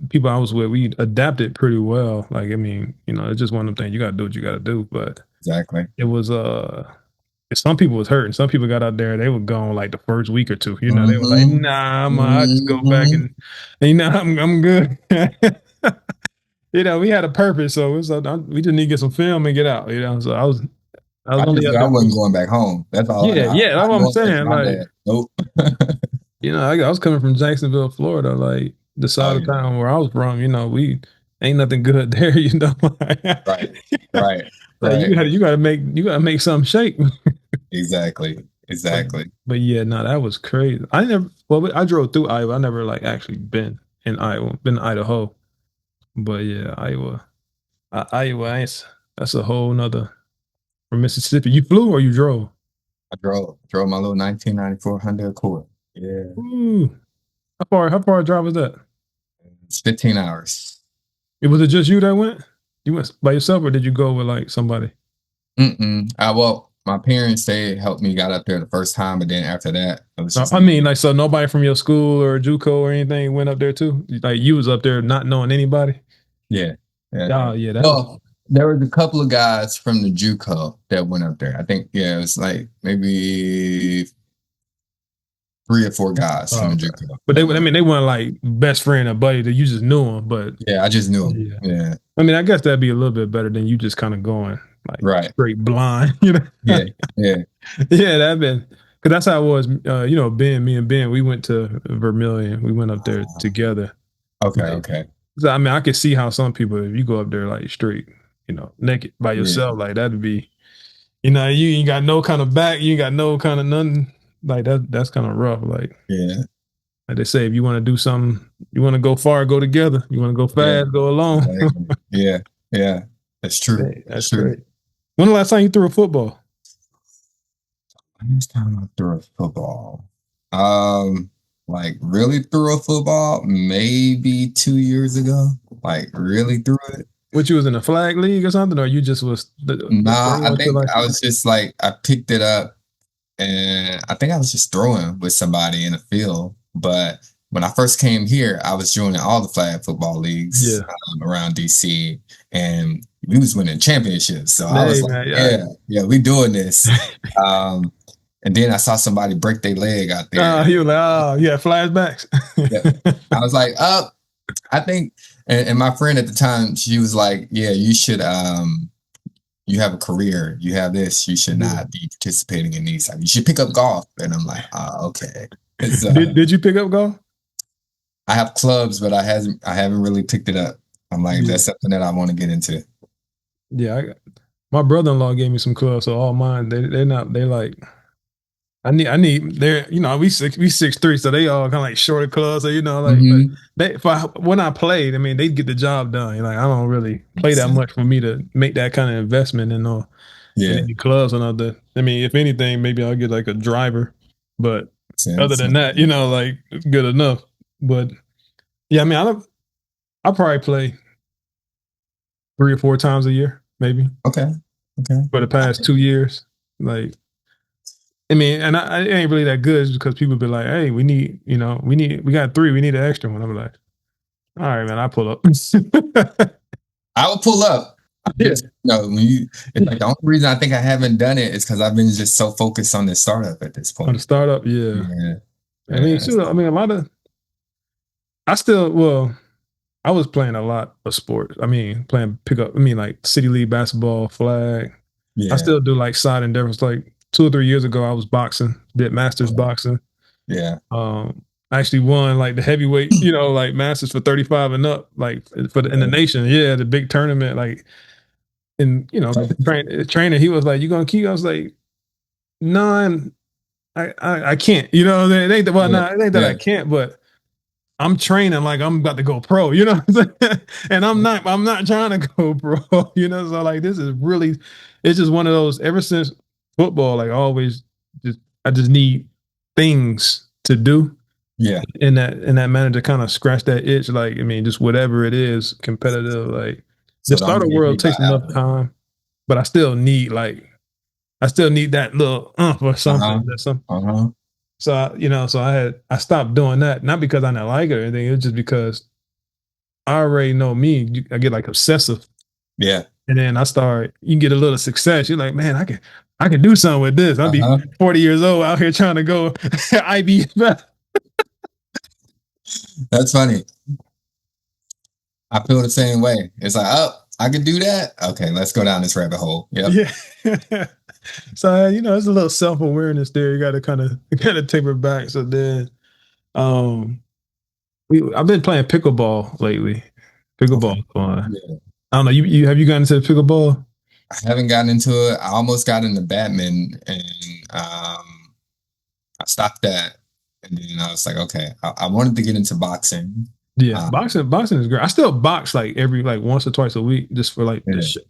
[SPEAKER 2] people I was with, we adapted pretty well. Like, I mean, it's just one of them things. You got to do what you got to do. But
[SPEAKER 1] Exactly.
[SPEAKER 2] it was some people was hurting. Some people got out there, they were gone like the first week or two. They were like,
[SPEAKER 1] Hmm.
[SPEAKER 2] "Nah, I'll just go back
[SPEAKER 1] Hmm.
[SPEAKER 2] and I'm good." We had a purpose, so it was we just need to get some film and get out. So I was
[SPEAKER 1] I
[SPEAKER 2] only
[SPEAKER 1] just
[SPEAKER 2] out
[SPEAKER 1] knew I
[SPEAKER 2] there.
[SPEAKER 1] wasn't going back home. That's all I know.
[SPEAKER 2] Yeah,
[SPEAKER 1] I'm
[SPEAKER 2] yeah, that's what
[SPEAKER 1] not
[SPEAKER 2] I'm
[SPEAKER 1] going back to
[SPEAKER 2] saying.
[SPEAKER 1] my
[SPEAKER 2] Like,
[SPEAKER 1] dad. Nope.
[SPEAKER 2] I was coming from Jacksonville, Florida, like the
[SPEAKER 1] Oh
[SPEAKER 2] side of
[SPEAKER 1] yeah.
[SPEAKER 2] town where I was from. We ain't nothing good there.
[SPEAKER 1] Right. Right.
[SPEAKER 2] Like
[SPEAKER 1] Right.
[SPEAKER 2] you gotta make something shake.
[SPEAKER 1] Exactly.
[SPEAKER 2] But
[SPEAKER 1] Exactly.
[SPEAKER 2] but yeah, no, that was crazy. I never. Well, I drove through Iowa. I never like actually been in Iowa. Been in Idaho. But yeah, Iowa. Iowa. That's a whole nother from Mississippi. You flew or you drove?
[SPEAKER 1] I drove my little 1994 Honda Accord. Yeah.
[SPEAKER 2] Ooh. How far a drive was that?
[SPEAKER 1] It's 15 hours.
[SPEAKER 2] Was it just you that went? You went by yourself or did you go with like somebody?
[SPEAKER 1] Mm-mm. Well, my parents, they helped me got up there the first time, but then after that, it was just
[SPEAKER 2] I
[SPEAKER 1] me.
[SPEAKER 2] mean, like, so nobody from your school or JUCO or anything went up there too. Like, you was up there not knowing anybody.
[SPEAKER 1] Yeah. Yeah.
[SPEAKER 2] Oh yeah, that was.
[SPEAKER 1] Well, there was a couple of guys from the JUCO that went up there. I think, yeah, it was like maybe 3 or 4 guys from
[SPEAKER 2] Oh,
[SPEAKER 1] the
[SPEAKER 2] okay.
[SPEAKER 1] JUCO
[SPEAKER 2] But they,
[SPEAKER 1] that
[SPEAKER 2] I
[SPEAKER 1] went up
[SPEAKER 2] mean,
[SPEAKER 1] there.
[SPEAKER 2] they weren't like best friend or buddy that you just knew them. But
[SPEAKER 1] Yeah, I just knew him.
[SPEAKER 2] yeah,
[SPEAKER 1] Yeah.
[SPEAKER 2] I mean, I guess that'd be a little bit better than you just kind of going like
[SPEAKER 1] Right.
[SPEAKER 2] straight blind.
[SPEAKER 1] Yeah. Yeah.
[SPEAKER 2] Yeah, that been because that's how it was. Me and Ben, we went to Vermilion. We went up there together.
[SPEAKER 1] Okay.
[SPEAKER 2] Like,
[SPEAKER 1] Okay.
[SPEAKER 2] so, I mean, I could see how some people, if you go up there like straight, naked by
[SPEAKER 1] Yeah.
[SPEAKER 2] yourself, like that'd be, you ain't got no kind of back, you ain't got no kind of nothing. Like that's kind of rough.
[SPEAKER 1] Yeah.
[SPEAKER 2] Like they say, if you want to do something, you want to go far, go together. You want to go
[SPEAKER 1] Yeah.
[SPEAKER 2] fast, go alone.
[SPEAKER 1] Exactly. Yeah. Yeah. That's true.
[SPEAKER 2] Hey,
[SPEAKER 1] That's
[SPEAKER 2] that's
[SPEAKER 1] true.
[SPEAKER 2] great. When the last time you threw a football?
[SPEAKER 1] Last time I threw a football. Like really threw a football, maybe 2 years ago. Like really threw it.
[SPEAKER 2] What, you was in a flag league or something, or you just was
[SPEAKER 1] Nah, I
[SPEAKER 2] throwing to
[SPEAKER 1] think
[SPEAKER 2] like?
[SPEAKER 1] I was just like I picked it up and I think I was just throwing with somebody in the field. But when I first came here, I was joining all the flag football leagues
[SPEAKER 2] Yeah.
[SPEAKER 1] around DC, and we was winning championships. So I was
[SPEAKER 2] Hey
[SPEAKER 1] like,
[SPEAKER 2] man,
[SPEAKER 1] yeah, yeah, we doing this. Um, and then I saw somebody break their leg out there.
[SPEAKER 2] he was like, oh yeah, flashbacks.
[SPEAKER 1] Yeah, I was like, oh, I think, and my friend at the time, she was like, yeah, you should, you have a career, you have this, you should
[SPEAKER 2] Yeah.
[SPEAKER 1] not be participating in these. Like, you should pick up golf. And I'm like, oh, okay. So
[SPEAKER 2] Did you pick up golf?
[SPEAKER 1] I have clubs, but I haven't really picked it up. I'm like,
[SPEAKER 2] Yeah.
[SPEAKER 1] that's something that I want to get into.
[SPEAKER 2] Yeah. My brother-in-law gave me some clubs, so all mine they're not they like I need they're we 6'3", so they all kind of like shorter clubs, so like but
[SPEAKER 1] Hmm.
[SPEAKER 2] when I played, I mean they get the job done. Like I don't really play
[SPEAKER 1] Makes
[SPEAKER 2] that
[SPEAKER 1] sense.
[SPEAKER 2] much for me to make that kind of investment in
[SPEAKER 1] Yeah,
[SPEAKER 2] any clubs and other. I mean, if anything, maybe I'll get like a driver, but
[SPEAKER 1] makes
[SPEAKER 2] other
[SPEAKER 1] sense.
[SPEAKER 2] than that, like it's good enough. But yeah, I mean I probably play 3 or 4 times a year, maybe
[SPEAKER 1] Okay. Okay.
[SPEAKER 2] for the past 2 years. Like I mean, and I it ain't really that good because people be like, "Hey, we got three, we need an extra one." I'm like, "All right, man, I pull up."
[SPEAKER 1] I will pull up. I
[SPEAKER 2] Yeah,
[SPEAKER 1] just, it's like the only reason I think I haven't done it is because I've been just so focused on this startup at this
[SPEAKER 2] on the
[SPEAKER 1] point.
[SPEAKER 2] startup, yeah.
[SPEAKER 1] Yeah.
[SPEAKER 2] I mean,
[SPEAKER 1] Yeah.
[SPEAKER 2] shoot, I mean, a lot of I still well, I was playing a lot of sports. I mean, playing pickup. I mean, like city league basketball, flag. I
[SPEAKER 1] Yeah.
[SPEAKER 2] still do like side endeavors. Like 2 or 3 years ago, I was boxing, did masters boxing.
[SPEAKER 1] Yeah.
[SPEAKER 2] I actually won like the heavyweight, like masters for 35 and up, like in the nation. Yeah, the big tournament. Like, and the trainer, he was like, "You gonna keep?" I was like, "No, I can't." It ain't that, well,
[SPEAKER 1] Yeah.
[SPEAKER 2] no, it ain't that I
[SPEAKER 1] Yeah.
[SPEAKER 2] can't, but I'm training like I'm about to go pro, and I'm not trying to go pro, So like this is really, it's just one of those. Ever since football, like always, I just need things to do
[SPEAKER 1] Yeah.
[SPEAKER 2] in that manner to kind of scratch that itch. Like I mean, just whatever it is, competitive. Like the
[SPEAKER 1] So the only
[SPEAKER 2] starter
[SPEAKER 1] thing you
[SPEAKER 2] world
[SPEAKER 1] need by
[SPEAKER 2] takes enough
[SPEAKER 1] outlet.
[SPEAKER 2] time, but I still need that little or something.
[SPEAKER 1] Uh-huh.
[SPEAKER 2] That's some
[SPEAKER 1] Uh-huh.
[SPEAKER 2] so I stopped doing that, not because I didn't like it or anything. It's just because I already know me. I get like obsessive,
[SPEAKER 1] Yeah.
[SPEAKER 2] and then you can get a little success. You're like, man, I can do something with this. I'll be
[SPEAKER 1] Uh-huh.
[SPEAKER 2] 40 years old out here trying to go IBF.
[SPEAKER 1] That's funny. I feel the same way. It's like, oh, I can do that. Okay, let's go down this rabbit hole. Yep.
[SPEAKER 2] Yeah. So it's a little self awareness there. You got to kind of taper back. So then, um, I've been playing pickleball lately.
[SPEAKER 1] Okay.
[SPEAKER 2] Pickleball fun.
[SPEAKER 1] Yeah.
[SPEAKER 2] I don't know. You have you gotten into pickleball?
[SPEAKER 1] I haven't gotten into it. I almost got into badminton and I stopped that. And then I was like, okay, I wanted to get into boxing.
[SPEAKER 2] Yeah,
[SPEAKER 1] Uh,
[SPEAKER 2] boxing is great. I still box like every like once or twice a week just for like
[SPEAKER 1] yeah,
[SPEAKER 2] this shit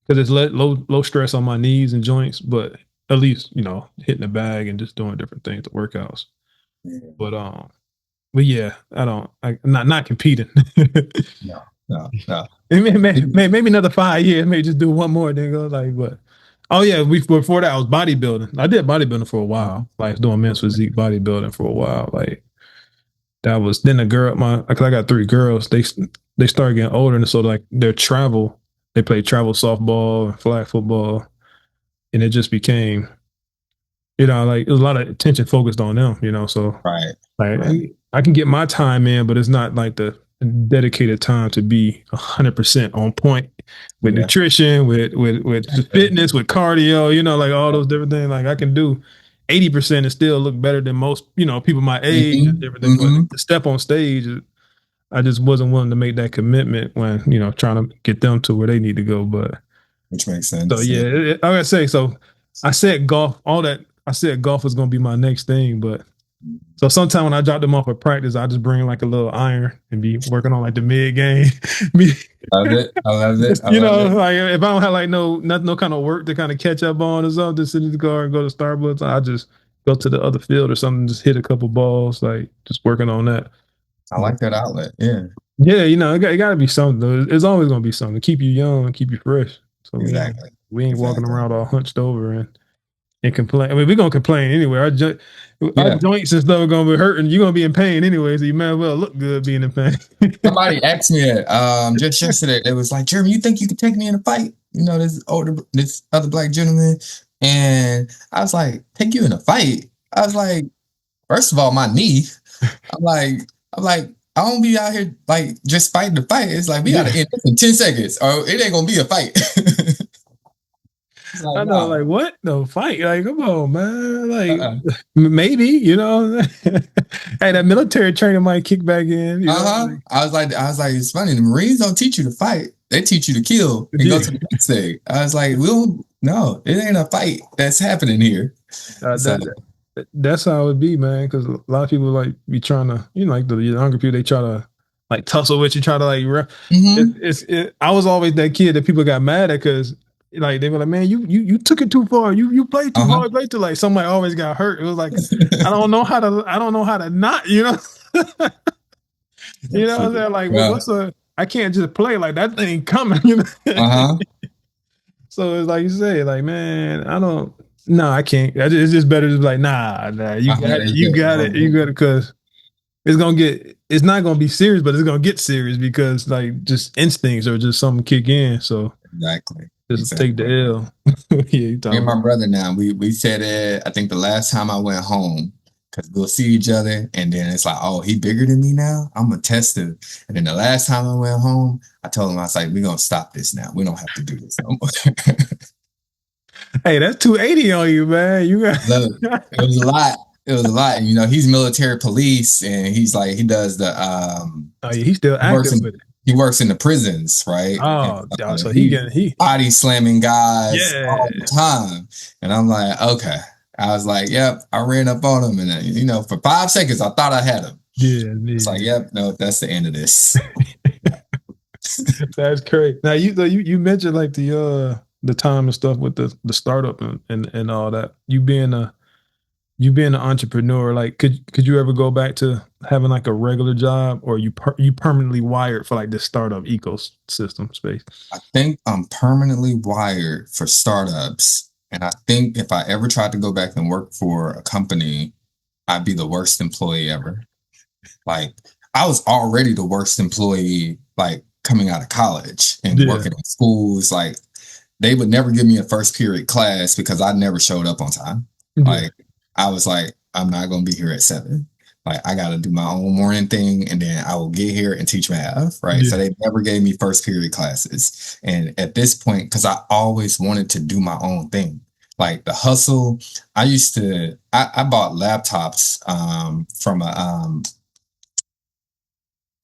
[SPEAKER 2] because it's low stress on my knees and joints, but at least hitting the bag and just doing different things, the workouts.
[SPEAKER 1] yeah.
[SPEAKER 2] But yeah, I'm not competing.
[SPEAKER 1] No, no, no.
[SPEAKER 2] Maybe another 5 years, maybe just do one more, then go like. But oh yeah, before that I was bodybuilding. I did bodybuilding for a while, like doing men's physique bodybuilding for a while, like. That was then the girl. Cause I got 3 girls. They started getting older, and so like their travel, they played travel softball, flag football, and it just became, like it was a lot of attention focused on them. So
[SPEAKER 1] Right,
[SPEAKER 2] like
[SPEAKER 1] right.
[SPEAKER 2] I can get my time in, but it's not like the dedicated time to be 100% on point with
[SPEAKER 1] Yeah.
[SPEAKER 2] nutrition, with fitness, with cardio. Like all those different things. Like I can do 80% and still look better than most, people my age and
[SPEAKER 1] Hmm.
[SPEAKER 2] different things. But
[SPEAKER 1] Hmm.
[SPEAKER 2] to step on stage, I just wasn't willing to make that commitment when trying to get them to where they need to go. But
[SPEAKER 1] Which makes
[SPEAKER 2] so
[SPEAKER 1] sense.
[SPEAKER 2] yeah,
[SPEAKER 1] Yeah.
[SPEAKER 2] I gotta say, so I said golf. All that I said golf was gonna be my next thing, but so sometimes when I drop them off at practice, I just bring like a little iron and be working on like the mid game.
[SPEAKER 1] Love it. I love it.
[SPEAKER 2] Just,
[SPEAKER 1] I love it.
[SPEAKER 2] like if I don't have like no kind of work to kind of catch up on or something, sit in the car and go to Starbucks, I just go to the other field or something, just hit a couple balls, like just working on that.
[SPEAKER 1] I like that outlet. Yeah,
[SPEAKER 2] Yeah, it got to be something. Though. It's always gonna be something to keep you young, keep you fresh. So we ain't
[SPEAKER 1] exactly.
[SPEAKER 2] we ain't walking
[SPEAKER 1] Exactly.
[SPEAKER 2] around all hunched over and. and complain. I mean, we're gonna complain anyway. Our
[SPEAKER 1] Yeah.
[SPEAKER 2] joints and stuff are gonna be hurting. You're gonna be in pain anyway, so you might as well look good being in pain.
[SPEAKER 1] Somebody asked me it just yesterday. It was like, Jeremy, you think you could take me in a fight? This other black gentleman, and I was like, take you in a fight? I was like, first of all, my knee. I'm like, I'm like, I don't be out here like just fighting the fight. It's like we gotta
[SPEAKER 2] Yeah,
[SPEAKER 1] end this in 10 seconds, or it ain't gonna be a fight. It's like,
[SPEAKER 2] I know.
[SPEAKER 1] no,
[SPEAKER 2] Like what? No fight. Like come on, man. Like
[SPEAKER 1] uh-uh.
[SPEAKER 2] maybe you know. Hey, that military training might kick back in. You know.
[SPEAKER 1] Uh-huh.
[SPEAKER 2] Like,
[SPEAKER 1] I was like, it's funny. The Marines don't teach you to fight. They teach you to kill and go
[SPEAKER 2] yeah.
[SPEAKER 1] to the next thing. I was like, we don't, no, it ain't a fight that's happening here.
[SPEAKER 2] Uh,
[SPEAKER 1] So,
[SPEAKER 2] that, that's how it be, man. Because a lot of people like be trying to, you know, like the younger people, they try to like tussle with you, try to like.
[SPEAKER 1] mhm.
[SPEAKER 2] I was always that kid that people got mad at because like they were like, man, you took it too far. You played too
[SPEAKER 1] Uh-huh.
[SPEAKER 2] hard. Played too like somebody always got hurt. It was like I don't know how to not, you know. You know what I'm saying? Like
[SPEAKER 1] Yeah.
[SPEAKER 2] what's a I can't just play like that thing coming, you know.
[SPEAKER 1] Uh-huh.
[SPEAKER 2] So it's like you say, like, man, I don't. No, I can't. It's just better to be like, nah, you
[SPEAKER 1] Uh-huh.
[SPEAKER 2] got it, you got it, you got it, because it's gonna get. It's not gonna be serious, but it's gonna get serious because like just instincts or just something kick in. So
[SPEAKER 1] Exactly.
[SPEAKER 2] just take the
[SPEAKER 1] Exactly.
[SPEAKER 2] L. Yeah, you
[SPEAKER 1] Me and
[SPEAKER 2] talking
[SPEAKER 1] my
[SPEAKER 2] about.
[SPEAKER 1] brother now, we said it, I think the last time I went home, because we'll see each other, and then it's like, oh, he bigger than me now? I'm gonna test him. And then the last time I went home, I told him, I was like, we're gonna stop this now. We don't have to do this no more.
[SPEAKER 2] Hey, that's 280 on you, man. You
[SPEAKER 1] Look,
[SPEAKER 2] got.
[SPEAKER 1] it was a lot. It was a lot. And, he's military police, and he's like, he does
[SPEAKER 2] Oh yeah, he's still
[SPEAKER 1] he works
[SPEAKER 2] active
[SPEAKER 1] in
[SPEAKER 2] with it.
[SPEAKER 1] he works in the prisons, right? And
[SPEAKER 2] Oh, so he
[SPEAKER 1] he
[SPEAKER 2] getting he.
[SPEAKER 1] body slamming guys all the
[SPEAKER 2] Yeah,
[SPEAKER 1] time. And I'm like, okay. I was like, yep, I ran up on him, and for 5 seconds, I thought I had him.
[SPEAKER 2] yeah,
[SPEAKER 1] It's like,
[SPEAKER 2] yeah.
[SPEAKER 1] yep, no, that's the end of this.
[SPEAKER 2] That's crazy. Now you mentioned like the time and stuff with the startup and all that. You being an entrepreneur, like could you ever go back to having like a regular job, or you permanently wired for like this startup ecosystem space?
[SPEAKER 1] I think I'm permanently wired for startups. And I think if I ever tried to go back and work for a company, I'd be the worst employee ever. Like, I was already the worst employee, like coming out of college and
[SPEAKER 2] Yeah,
[SPEAKER 1] working in schools. Like, they would never give me a first period class because I never showed up on time.
[SPEAKER 2] yeah,
[SPEAKER 1] Like, I was like, I'm not going to be here at 7. Like, I got to do my own morning thing, and then I will get here and teach math, right?
[SPEAKER 2] yeah,
[SPEAKER 1] So they never gave me first period classes. And at this point, because I always wanted to do my own thing, like the hustle, I bought laptops from a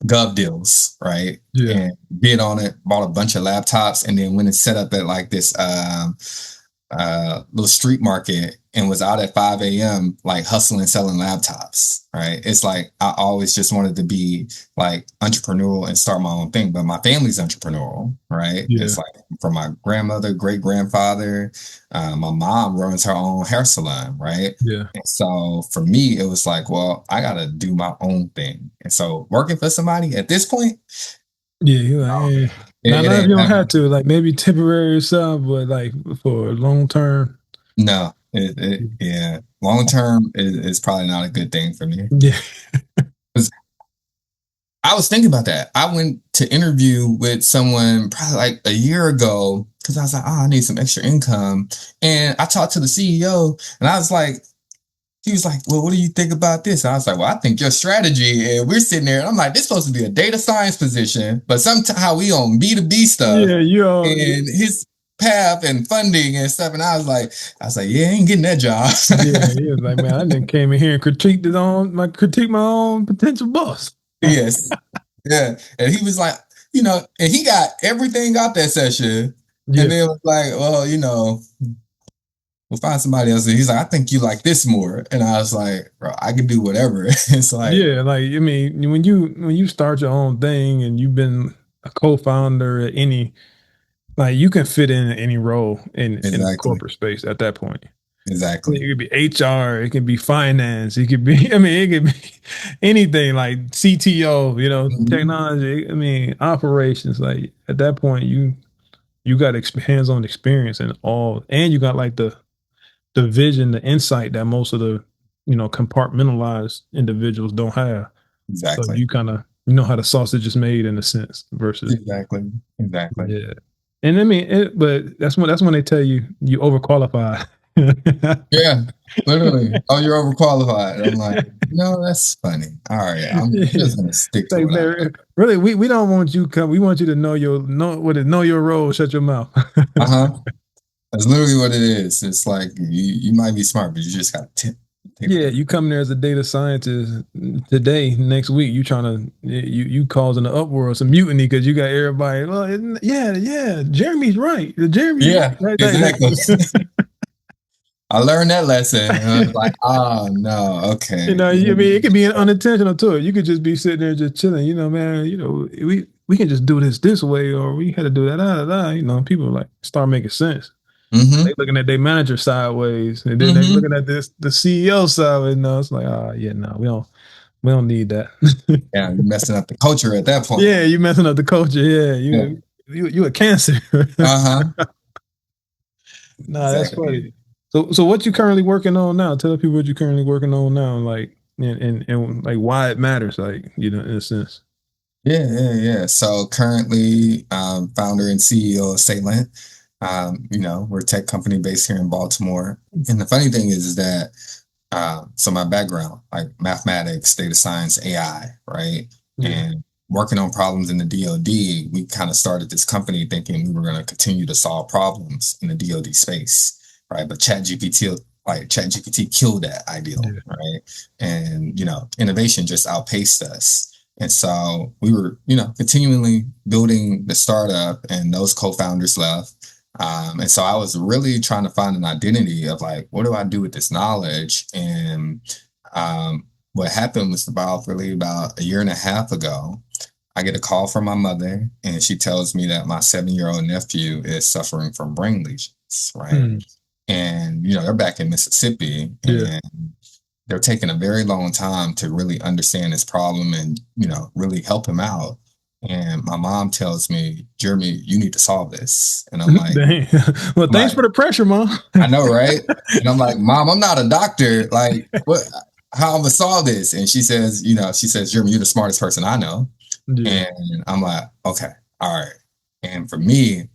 [SPEAKER 1] Gov Deals, right?
[SPEAKER 2] yeah,
[SPEAKER 1] And bid on it, bought a bunch of laptops, and then went and set up at like this little street market and was out at 5 a.m. like hustling, selling laptops, right? It's like I always just wanted to be like entrepreneurial and start my own thing, but my family's entrepreneurial, right?
[SPEAKER 2] yeah,
[SPEAKER 1] It's like from my grandmother, great grandfather, my mom runs her own hair salon, right?
[SPEAKER 2] yeah,
[SPEAKER 1] And so for me, it was like, well, I got to do my own thing. And so working for somebody at this point,
[SPEAKER 2] yeah. You're like, eh. Now,
[SPEAKER 1] it
[SPEAKER 2] not if
[SPEAKER 1] ain't
[SPEAKER 2] you don't
[SPEAKER 1] never.
[SPEAKER 2] have to, like maybe temporary or something, but like for long term.
[SPEAKER 1] No, yeah, long term is probably not a good thing for me.
[SPEAKER 2] Yeah,
[SPEAKER 1] 'Cause I was thinking about that. I went to interview with someone probably like a year ago because I was like, oh, I need some extra income. And I talked to the CEO, and I was like, he was like, well, what do you think about this? And I was like, well, I think your strategy. And we're sitting there, and I'm like, this is supposed to be a data science position, but somehow we on B2B stuff
[SPEAKER 2] yeah. You all,
[SPEAKER 1] and his path and funding and stuff. And I was like, yeah, I ain't getting that job.
[SPEAKER 2] yeah, he was like, man, I didn't came in here and critique my own potential boss.
[SPEAKER 1] Yes. Yeah. And he was like, and he got everything out that session. And
[SPEAKER 2] Yeah,
[SPEAKER 1] then was like, well, we'll find somebody else. And he's like, I think you like this more. And I was like, bro, I can do whatever. It's like,
[SPEAKER 2] yeah. Like I mean, when you start your own thing and you've been a co-founder at any, like you can fit in any role in the
[SPEAKER 1] exactly.
[SPEAKER 2] corporate space at that point. It
[SPEAKER 1] Exactly.
[SPEAKER 2] could be HR, it could be finance, it could be I mean, it could be anything like CTO,
[SPEAKER 1] Mhm.
[SPEAKER 2] technology. I mean, operations. Like at that point, you got hands-on experience in all, and you got like the vision, the insight that most of the compartmentalized individuals don't have. So
[SPEAKER 1] Exactly.
[SPEAKER 2] you kind of know how the sausage is made in a sense versus
[SPEAKER 1] Exactly. Exactly.
[SPEAKER 2] yeah. And I mean, but that's when they tell you overqualified.
[SPEAKER 1] Yeah, literally. Oh, you're overqualified. I'm like, no, that's funny. All right, I'm
[SPEAKER 2] Yeah.
[SPEAKER 1] just gonna stick
[SPEAKER 2] It's
[SPEAKER 1] to
[SPEAKER 2] like,
[SPEAKER 1] what I
[SPEAKER 2] man, really, we don't want you come. We want you to know your role. Shut your mouth.
[SPEAKER 1] know. Uh-huh. That's literally what it is. It's like you might be smart, but you just gotta take what
[SPEAKER 2] Yeah,
[SPEAKER 1] they.
[SPEAKER 2] you come there as a data scientist today, next week you trying to you causing an uproar, some mutiny because you got everybody. Well, yeah, Jeremy's right. Jeremy's
[SPEAKER 1] Yeah,
[SPEAKER 2] right.
[SPEAKER 1] exactly. I learned that lesson, and I was like, oh no, okay.
[SPEAKER 2] I mean, it could be unintentional too. You could just be sitting there just chilling. Man. We can just do this way, or we had to do that. People like start making sense. They
[SPEAKER 1] Mm-hmm.
[SPEAKER 2] looking at their manager sideways, and then they
[SPEAKER 1] Mm-hmm.
[SPEAKER 2] looking at the CEO sideways. No, it's like, yeah, no, we don't need that.
[SPEAKER 1] Yeah, you're messing up the culture at that point.
[SPEAKER 2] Yeah, you messing up the culture. Yeah,
[SPEAKER 1] Yeah.
[SPEAKER 2] you a cancer.
[SPEAKER 1] Uh-huh.
[SPEAKER 2] Nah, that's
[SPEAKER 1] Exactly.
[SPEAKER 2] funny. So what you currently working on now? Tell people what you currently working on now, like and like why it matters, like in a sense.
[SPEAKER 1] Yeah, yeah, yeah. So currently, founder and CEO of Salient. We're a tech company based here in Baltimore. And the funny thing is that so my background, like mathematics, data science, AI, right?
[SPEAKER 2] Yeah,
[SPEAKER 1] And working on problems in the DoD, we kind of started this company thinking we were going to continue to solve problems in the DoD space, right? But ChatGPT killed that ideal,
[SPEAKER 2] yeah,
[SPEAKER 1] right? And innovation just outpaced us. And so we were, continually building the startup, and those co-founders left. And so I was really trying to find an identity of like, what do I do with this knowledge? And what happened was about a year and a half ago, I get a call from my mother, and she tells me that my 7-year-old nephew is suffering from brain lesions, right?
[SPEAKER 2] mm,
[SPEAKER 1] And, they're back in Mississippi,
[SPEAKER 2] yeah,
[SPEAKER 1] and they're taking a very long time to really understand his problem and, really help him out. And my mom tells me, Jeremy, you need to solve this. And I'm like,
[SPEAKER 2] Dang. Well,
[SPEAKER 1] I'm
[SPEAKER 2] thanks
[SPEAKER 1] like,
[SPEAKER 2] for the pressure, mom.
[SPEAKER 1] I know, right? And I'm like, Mom, I'm not a doctor. Like, what? How I'm gonna solve this? And she says, Jeremy, you're the smartest person I know.
[SPEAKER 2] Yeah,
[SPEAKER 1] And I'm like, okay, all right. And for me,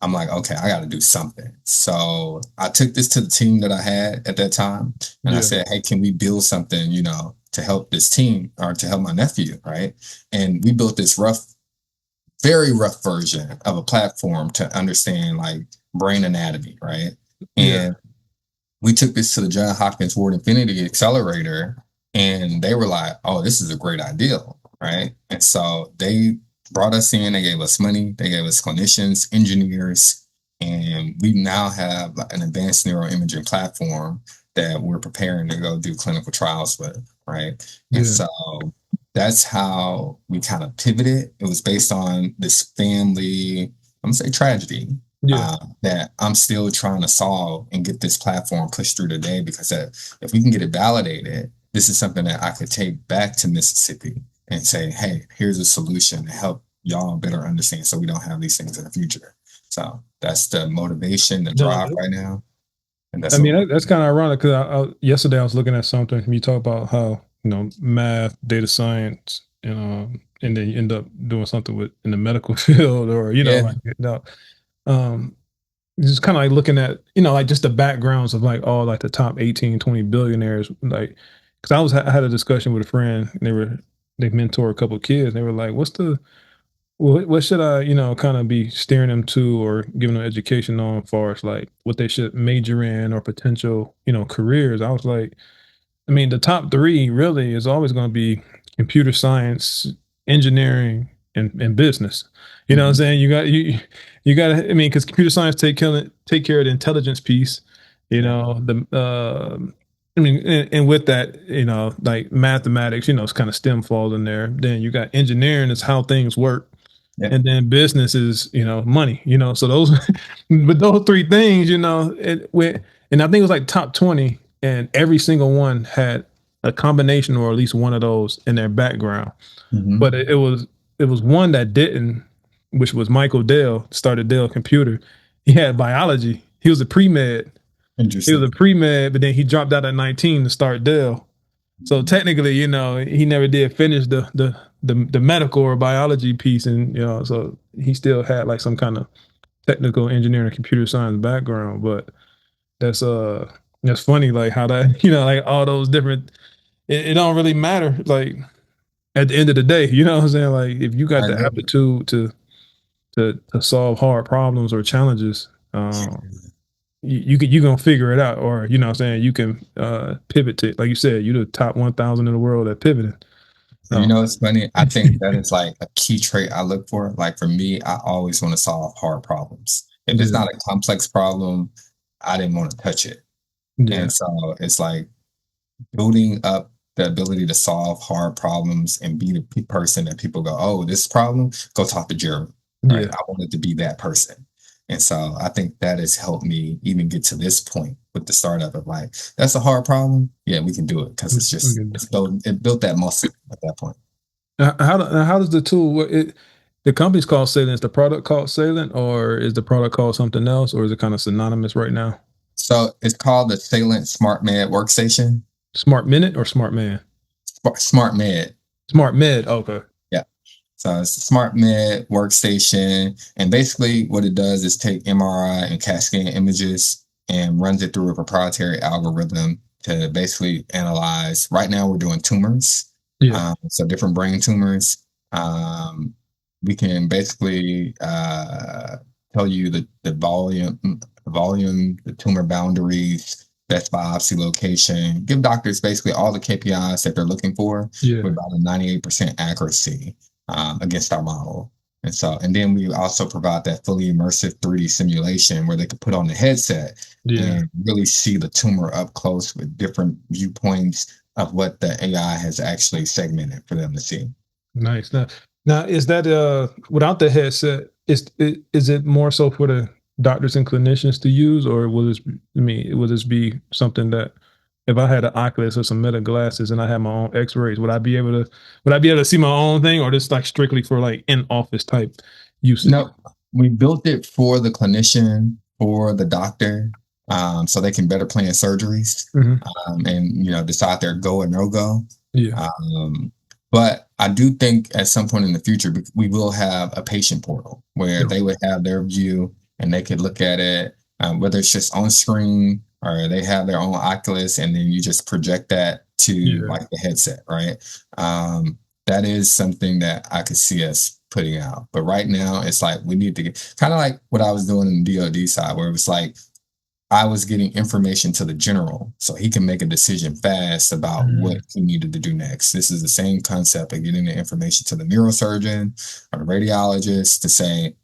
[SPEAKER 1] I'm like, okay, I got to do something. So I took this to the team that I had at that time, and I
[SPEAKER 2] yeah,
[SPEAKER 1] said, hey, can we build something, to help this team or to help my nephew, right? And we built this very rough version of a platform to understand like brain anatomy, right?
[SPEAKER 2] yeah,
[SPEAKER 1] And we took this to the John Hopkins Ward Infinity Accelerator, and they were like, "Oh, this is a great idea," right? And so they brought us in. They gave us money. They gave us clinicians, engineers, and we now have like, an advanced neuroimaging platform that we're preparing to go do clinical trials with, right? And
[SPEAKER 2] yeah,
[SPEAKER 1] so that's how we kind of pivoted. It was based on this family, I'm gonna say tragedy,
[SPEAKER 2] yeah.
[SPEAKER 1] that I'm still trying to solve and get this platform pushed through today, because if we can get it validated, this is something that I could take back to Mississippi and say, hey, here's a solution to help y'all better understand so we don't have these things in the future. So that's the motivation, the
[SPEAKER 2] No,
[SPEAKER 1] drive right now. And
[SPEAKER 2] I
[SPEAKER 1] that's what
[SPEAKER 2] mean
[SPEAKER 1] we're
[SPEAKER 2] that's kind of ironic because yesterday I was looking at something. You talk about how math, data science, and then you end up doing something with in the medical field, or
[SPEAKER 1] yeah.
[SPEAKER 2] like um, just kind of like looking at like just the backgrounds of like all like the top 18, 20 billionaires, like because I had a discussion with a friend. And they mentor a couple of kids. And they were like, what should I, kind of be steering them to or giving them education on as far as like what they should major in or potential, careers? I was like, I mean, the top three really is always going to be computer science, engineering, and business. You know what I'm
[SPEAKER 1] Mhm.
[SPEAKER 2] saying? You got to. I mean, because computer science take care of the intelligence piece.
[SPEAKER 1] Yeah.
[SPEAKER 2] I mean, and with that, like mathematics, it's kind of STEM falls in there. Then you got engineering is how things work,
[SPEAKER 1] Yeah.
[SPEAKER 2] and then business is money. So those, but those three things, and I think it was like top 20, and every single one had a combination or at least one of those in their background. But
[SPEAKER 1] Hmm.
[SPEAKER 2] it was one that didn't, which was Michael Dell, started Dell Computer. He had biology. He was a pre med, He was
[SPEAKER 1] Interesting.
[SPEAKER 2] a pre-med, but then he dropped out at 19 to start Dell. So technically, he never did finish the medical or biology piece, and so he still had like some kind of technical engineering, computer science background. But that's that's funny, like how that like all those different. It don't really matter, like at the end of the day, you know what I'm saying? Like if you got
[SPEAKER 1] I
[SPEAKER 2] the
[SPEAKER 1] agree.
[SPEAKER 2] aptitude to solve hard problems or challenges, you gonna figure it out, or you know what I'm saying, you can pivot to, like you said, you're the top 1,000 in the world at pivoting.
[SPEAKER 1] You
[SPEAKER 2] Oh,
[SPEAKER 1] know, it's funny. I think that is like a key trait I look for. Like for me, I always want to solve hard problems. If it's
[SPEAKER 2] yeah,
[SPEAKER 1] not a complex problem, I didn't want to touch it.
[SPEAKER 2] yeah,
[SPEAKER 1] And so it's like building up the ability to solve hard problems and be the person that people go, oh, this problem, go talk to Jeremy. Right.
[SPEAKER 2] yeah.
[SPEAKER 1] I wanted to be that person. And so I think that has helped me even get to this point with the startup of like, that's a hard problem. Yeah, we can do it because it built that muscle at that point.
[SPEAKER 2] How does the tool the company's called Salient? Is the product called Salient, or is the product called something else, or is it kind of synonymous right now?
[SPEAKER 1] So it's called the Salient Smart Med Workstation.
[SPEAKER 2] Smart Minute or Smart Man?
[SPEAKER 1] Smart Med.
[SPEAKER 2] Smart Med. Okay.
[SPEAKER 1] Yeah. So it's a smart med workstation. And basically what it does is take MRI and CAT scan images and runs it through a proprietary algorithm to basically analyze. Right now we're doing tumors.
[SPEAKER 2] Yeah.
[SPEAKER 1] So different brain tumors. We can basically tell you the volume, the tumor boundaries, best biopsy location, give doctors basically all the KPIs that they're looking for
[SPEAKER 2] Yeah.
[SPEAKER 1] with about a 98% accuracy against our model. And then we also provide that fully immersive 3D simulation where they could put on the headset
[SPEAKER 2] Yeah.
[SPEAKER 1] and really see the tumor up close with different viewpoints of what the AI has actually segmented for them to see.
[SPEAKER 2] Nice. Now is that without the headset, is it more so for the doctors and clinicians to use, or will this be something that if I had an Oculus or some Meta glasses and I had my own X-rays, would I be able to see my own thing, or just like strictly for like in office type usage?
[SPEAKER 1] No, we built it for the clinician, for the doctor, so they can better plan surgeries
[SPEAKER 2] Hmm.
[SPEAKER 1] and decide their go or no go.
[SPEAKER 2] Yeah.
[SPEAKER 1] Um, but I do think at some point in the future we will have a patient portal where
[SPEAKER 2] Yeah.
[SPEAKER 1] they would have their view and they could look at it, whether it's just on screen or they have their own Oculus, and then you just project that to
[SPEAKER 2] Yeah.
[SPEAKER 1] like the headset, right? That is something that I could see us putting out. But right now, it's like we need to get kind of like what I was doing in the DoD side, where it was like I was getting information to the general so he can make a decision fast about what
[SPEAKER 2] Mhm.
[SPEAKER 1] he needed to do next. This is the same concept of getting the information to the neurosurgeon or the radiologist to say,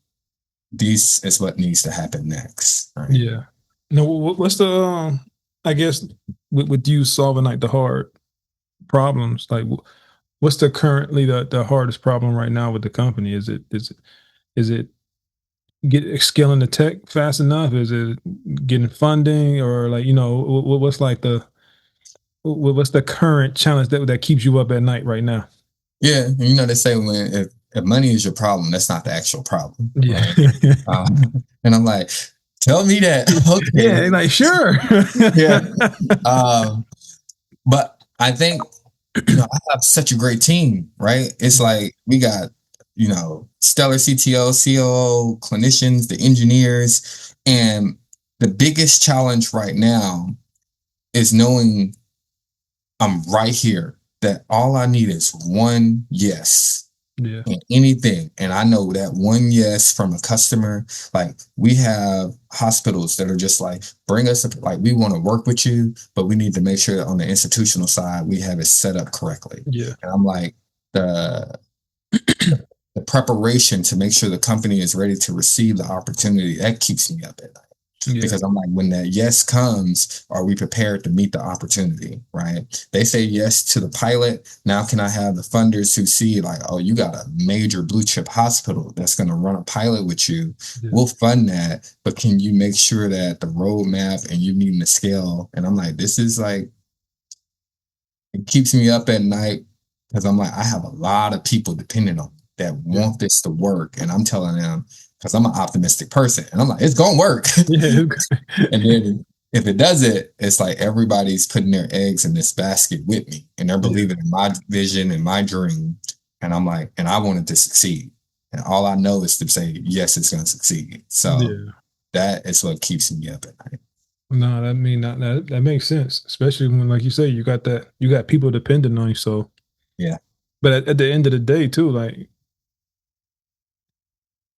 [SPEAKER 1] this is what needs to happen next. Right.
[SPEAKER 2] Yeah. Now, what's the I guess with you solving like the hard problems, like what's currently the hardest problem right now with the company? Is it get scaling the tech fast enough? Is it getting funding, or like what's like what's the current challenge that keeps you up at night right now?
[SPEAKER 1] Yeah. And they say if money is your problem, that's not the actual problem.
[SPEAKER 2] Yeah.
[SPEAKER 1] Right. And I'm like, tell me that. Okay.
[SPEAKER 2] Yeah, like sure.
[SPEAKER 1] Yeah. Um, but I think I have such a great team, right? It's like we got, stellar CTO, COO, clinicians, the engineers. And the biggest challenge right now is knowing I'm right here, that all I need is one yes
[SPEAKER 2] Yeah.
[SPEAKER 1] in anything. And I know that one yes from a customer, like we have hospitals that are just like, bring us up, like we want to work with you, but we need to make sure that on the institutional side, we have it set up correctly.
[SPEAKER 2] Yeah.
[SPEAKER 1] And I'm like, the the preparation to make sure the company is ready to receive the opportunity, that keeps me up at night.
[SPEAKER 2] Yeah.
[SPEAKER 1] Because I'm like, when that yes comes, are we prepared to meet the opportunity? Right? They say yes to the pilot. Now, can I have the funders who see like, oh, you got a major blue chip hospital that's going to run a pilot with you?
[SPEAKER 2] Yeah.
[SPEAKER 1] We'll fund that, but can you make sure that the roadmap and you needing the scale? And I'm like, this is like, it keeps me up at night because I'm like, I have a lot of people depending on me that
[SPEAKER 2] Yeah.
[SPEAKER 1] want this to work, and I'm telling them because I'm an optimistic person, and I'm like, it's gonna work.
[SPEAKER 2] Yeah.
[SPEAKER 1] And then if it doesn't, it's like everybody's putting their eggs in this basket with me and they're
[SPEAKER 2] Yeah.
[SPEAKER 1] believing in my vision and my dream. And I'm like, and I wanted to succeed. And all I know is to say, yes, it's going to succeed. So
[SPEAKER 2] Yeah.
[SPEAKER 1] that is what keeps me up at night.
[SPEAKER 2] No, that mean that makes sense, especially when, like you say, you got people depending on you. So,
[SPEAKER 1] Yeah.
[SPEAKER 2] but at the end of the day, too, like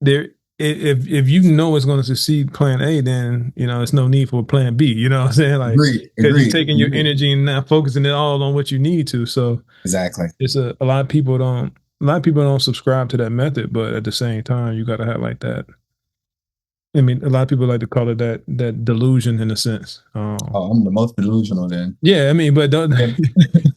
[SPEAKER 2] there, if you know it's going to succeed, Plan A, then it's no need for Plan B. You know what I'm saying? Like,
[SPEAKER 1] Agreed.
[SPEAKER 2] because you're
[SPEAKER 1] Agreed.
[SPEAKER 2] taking your
[SPEAKER 1] Agreed.
[SPEAKER 2] energy and not focusing it all on what you need to. So
[SPEAKER 1] Exactly.
[SPEAKER 2] it's a lot of people don't. A lot of people don't subscribe to that method, but at the same time, you got to have like that. I mean, a lot of people like to call it that delusion in a sense.
[SPEAKER 1] Oh, I'm the most delusional then.
[SPEAKER 2] Yeah, I mean, but don't.
[SPEAKER 1] Yeah.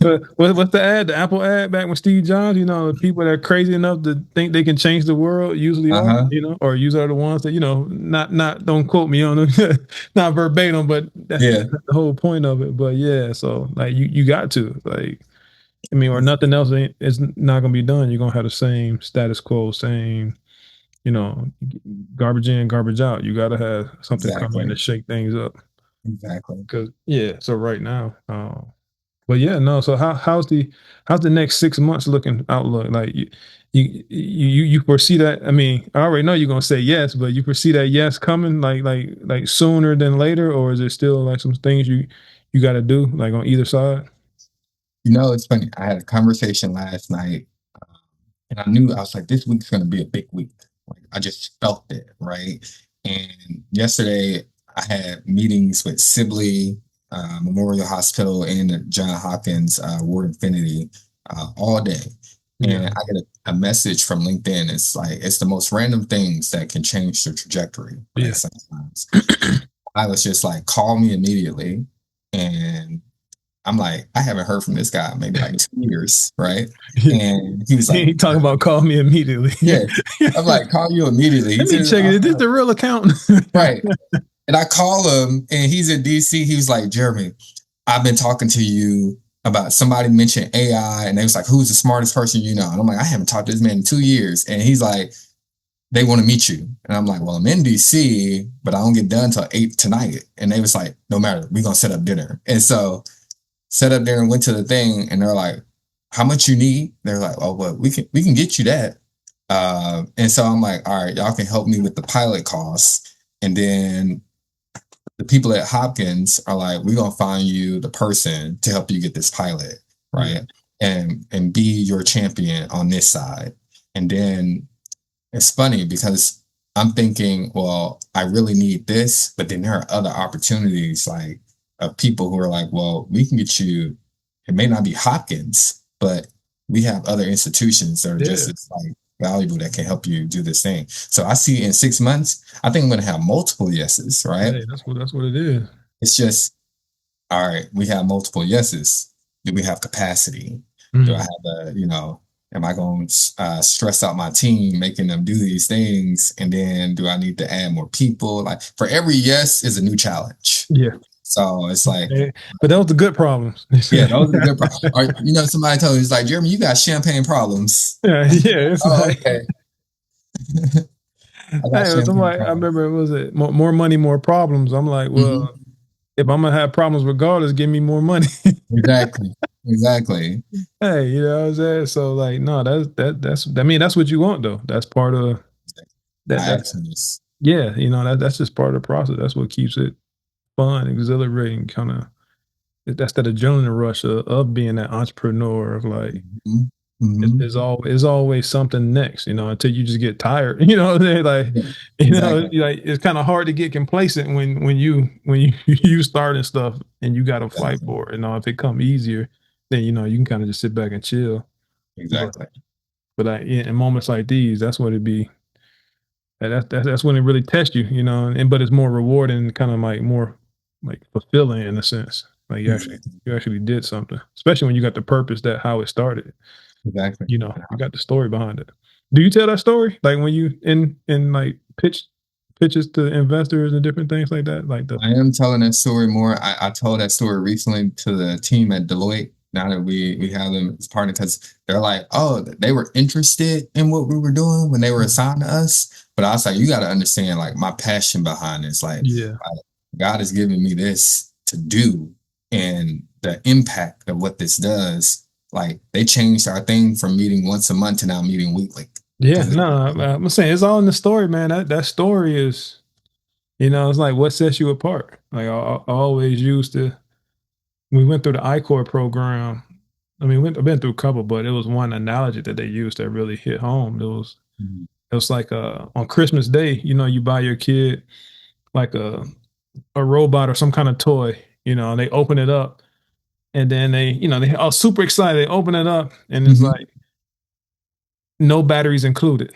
[SPEAKER 2] But what's the ad? The Apple ad back when Steve Jobs, the people that are crazy enough to think they can change the world usually are,
[SPEAKER 1] Uh-huh.
[SPEAKER 2] or usually are the ones that, not don't quote me on it, not verbatim, but that's
[SPEAKER 1] Yeah.
[SPEAKER 2] the whole point of it. But yeah, so like you got to like, I mean, or nothing else is not gonna be done. You're gonna have the same status quo, same, you know, garbage in, garbage out. You got to have something come in to
[SPEAKER 1] Exactly.
[SPEAKER 2] shake things up.
[SPEAKER 1] Exactly.
[SPEAKER 2] Cause yeah, so right now, but yeah, no. So how's the next 6 months looking outlook? Like you foresee that? I mean, I already know you're gonna say yes, but you foresee that yes coming like sooner than later, or is there still like some things you got to do like on either side?
[SPEAKER 1] It's funny. I had a conversation last night, um, and I knew I was like, this week's going to be a big week. Like, I just felt it, right? And yesterday, I had meetings with Sibley Memorial Hospital and the John Hopkins Ward Infinity all day.
[SPEAKER 2] Yeah,
[SPEAKER 1] And I get a message from LinkedIn. It's like, it's the most random things that can change the trajectory, right?
[SPEAKER 2] yeah,
[SPEAKER 1] Sometimes I was just like, call me immediately. And I'm like, I haven't heard from this guy maybe like 2 years, right?
[SPEAKER 2] yeah.
[SPEAKER 1] And he was like,
[SPEAKER 2] He talking about call me immediately.
[SPEAKER 1] yeah. I'm like, call you immediately. He
[SPEAKER 2] Let me
[SPEAKER 1] said,
[SPEAKER 2] check it. Is this the real account?
[SPEAKER 1] right. And I call him and he's in DC. He was like, Jeremy, I've been talking to you about somebody mentioned AI and they was like, who's the smartest person you know? And I'm like, I haven't talked to this man in 2 years. And he's like, they want to meet you. And I'm like, well, I'm in DC, but I don't get done till 8 tonight. And they was like, no matter, we're gonna set up dinner. And so set up there and went to the thing and they're like, how much you need? They're like, oh, well, we can get you that. And so I'm like, all right, y'all can help me with the pilot costs. And then the people at Hopkins are like, we're gonna find you the person to help you get this pilot,
[SPEAKER 2] Yeah,
[SPEAKER 1] right? And be your champion on this side. And then it's funny because I'm thinking, well, I really need this, but then there are other opportunities like of people who are like, well, we can get you, it may not be Hopkins, but we have other institutions that are just
[SPEAKER 2] yeah.
[SPEAKER 1] as like valuable that can help you do this thing. So I see in 6 months, I think I'm gonna have multiple yeses, right?
[SPEAKER 2] Hey, that's what it is.
[SPEAKER 1] It's just, all right, we have multiple yeses. Do we have capacity? Do I
[SPEAKER 2] Mm.
[SPEAKER 1] have am I going to stress out my team, making them do these things? And then do I need to add more people? Like for every yes is a new challenge.
[SPEAKER 2] Yeah.
[SPEAKER 1] So it's like,
[SPEAKER 2] Eh, but those are the good problems.
[SPEAKER 1] yeah, those are the good problems. Or, somebody told me, it's like, Jeremy, you got champagne problems.
[SPEAKER 2] Yeah, yeah. It's
[SPEAKER 1] Oh,
[SPEAKER 2] like,
[SPEAKER 1] okay. I got
[SPEAKER 2] hey,
[SPEAKER 1] champagne
[SPEAKER 2] somebody, I
[SPEAKER 1] problems.
[SPEAKER 2] remember it was it more money, more problems. I'm like, well,
[SPEAKER 1] Mhm.
[SPEAKER 2] if I'm gonna have problems regardless, give me more money.
[SPEAKER 1] Exactly. Exactly.
[SPEAKER 2] Hey, you know what I'm saying? So like, no, that's I mean, that's what you want though. That's part of
[SPEAKER 1] I
[SPEAKER 2] that
[SPEAKER 1] actually just,
[SPEAKER 2] yeah, that's just part of the process. That's what keeps it fun, exhilarating, kind of that's that adrenaline rush of being that entrepreneur of like
[SPEAKER 1] mhm, mhm.
[SPEAKER 2] it's always something next, until you just get tired. You know what I'm saying? Like,
[SPEAKER 1] Yeah, exactly.
[SPEAKER 2] like it's kind of hard to get complacent when you you starting stuff and you got to fight
[SPEAKER 1] Exactly.
[SPEAKER 2] for it. If it come easier, then you can kind of just sit back and chill. But
[SPEAKER 1] Exactly.
[SPEAKER 2] like in moments like these, that's what it be. That's when it really tests you, and but it's more rewarding, kind of like more like fulfilling in a sense. Like
[SPEAKER 1] Mhm.
[SPEAKER 2] you actually did something, especially when you got the purpose that how it started.
[SPEAKER 1] Exactly.
[SPEAKER 2] You got the story behind it. Do you tell that story like when you in like pitches to investors and different things like that? Like the
[SPEAKER 1] I am telling that story more. I told that story recently to the team at Deloitte. Now that we have them as partner, because they're like, oh, they were interested in what we were doing when they were
[SPEAKER 2] Mm.
[SPEAKER 1] assigned to us. But I was like, you got to understand, like my passion behind this.
[SPEAKER 2] Yeah,
[SPEAKER 1] God has given me this to do, and the impact of what this does, like they changed our thing from meeting once a month to now meeting weekly.
[SPEAKER 2] Yeah,
[SPEAKER 1] Because
[SPEAKER 2] no, I'm saying it's all in the story, man. That story is, it's like what sets you apart. Like I always used to. We went through the I-Corps program. I mean, I've been through a couple, but it was one analogy that they used that really hit home. It was like on Christmas Day, you buy your kid like a robot or some kind of toy, and they open it up, and then they all super excited. They open it up, and it's
[SPEAKER 1] Mhm.
[SPEAKER 2] like no batteries included.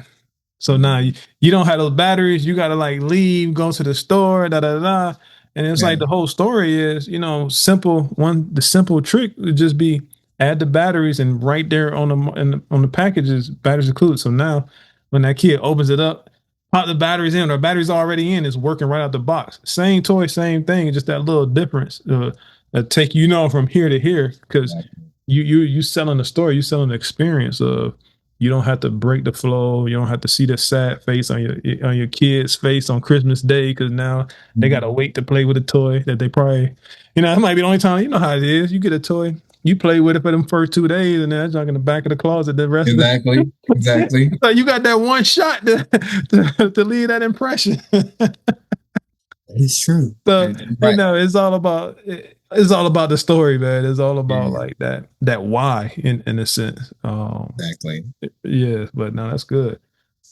[SPEAKER 2] So now
[SPEAKER 1] Mhm.
[SPEAKER 2] you don't have those batteries. You got to like leave, go to the store, da da da. And it's
[SPEAKER 1] Yeah,
[SPEAKER 2] like the whole story is, simple. The simple trick would just be add the batteries, and right there on the packages, batteries included. So now when that kid opens it up, pop the batteries in, or batteries already in, it's working right out the box. Same toy, same thing, just that little difference. Take from here to here, because
[SPEAKER 1] exactly.
[SPEAKER 2] you selling the story, you selling the experience of, you don't have to break the flow. You don't have to see the sad face on your kid's face on Christmas Day, because now they
[SPEAKER 1] Mhm.
[SPEAKER 2] gotta wait to play with a toy that they probably, it might be the only time. You know how it is. You get a toy, you play with it for them first 2 days, and then it's like in the back of the closet the rest of the.
[SPEAKER 1] Exactly. Exactly.
[SPEAKER 2] So you got that one shot to leave that impression.
[SPEAKER 1] It's true.
[SPEAKER 2] So
[SPEAKER 1] And right.
[SPEAKER 2] it's all about the story, man. It's all about
[SPEAKER 1] Yeah,
[SPEAKER 2] like that why in a sense.
[SPEAKER 1] exactly.
[SPEAKER 2] Yeah, but no, that's good.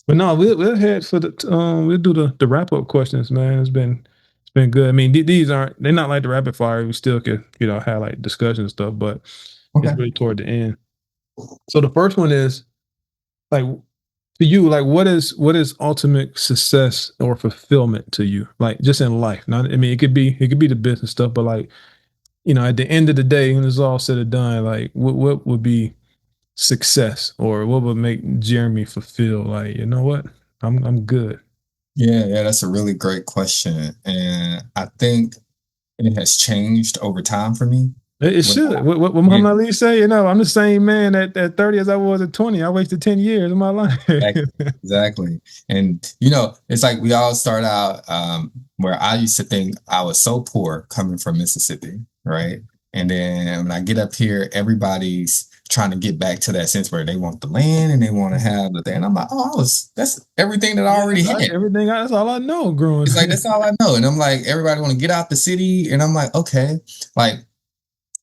[SPEAKER 2] But no, we'll head for we'll do the wrap up questions, man. It's been good. I mean, they're not like the rapid fire. We still could have like discussion and stuff, but it's
[SPEAKER 1] Okay.
[SPEAKER 2] really toward the end. So the first one is like, to you, like what is ultimate success or fulfillment to you, like just in life? Not, I mean, it could be the business stuff, but like, at the end of the day, when it's all said and done, like what would be success, or what would make Jeremy fulfill? Like, you know what, I'm good.
[SPEAKER 1] Yeah, yeah, that's a really great question. And I think it has changed over time for me.
[SPEAKER 2] It
[SPEAKER 1] When
[SPEAKER 2] should. What
[SPEAKER 1] yeah,
[SPEAKER 2] Muhammad Ali say? I'm the same man at 30 as I was at 20. I wasted 10 years of my life.
[SPEAKER 1] exactly, exactly. And it's like we all start out where I used to think I was so poor coming from Mississippi, right? And then when I get up here, everybody's trying to get back to that sense where they want the land and they want to have the thing. And I'm like, oh, that's everything that I
[SPEAKER 2] Yeah,
[SPEAKER 1] already
[SPEAKER 2] that's
[SPEAKER 1] had.
[SPEAKER 2] everything. That's all I know growing
[SPEAKER 1] It's like
[SPEAKER 2] up.
[SPEAKER 1] that's all I know. And I'm like, everybody want to get out the city. And I'm like, okay. Like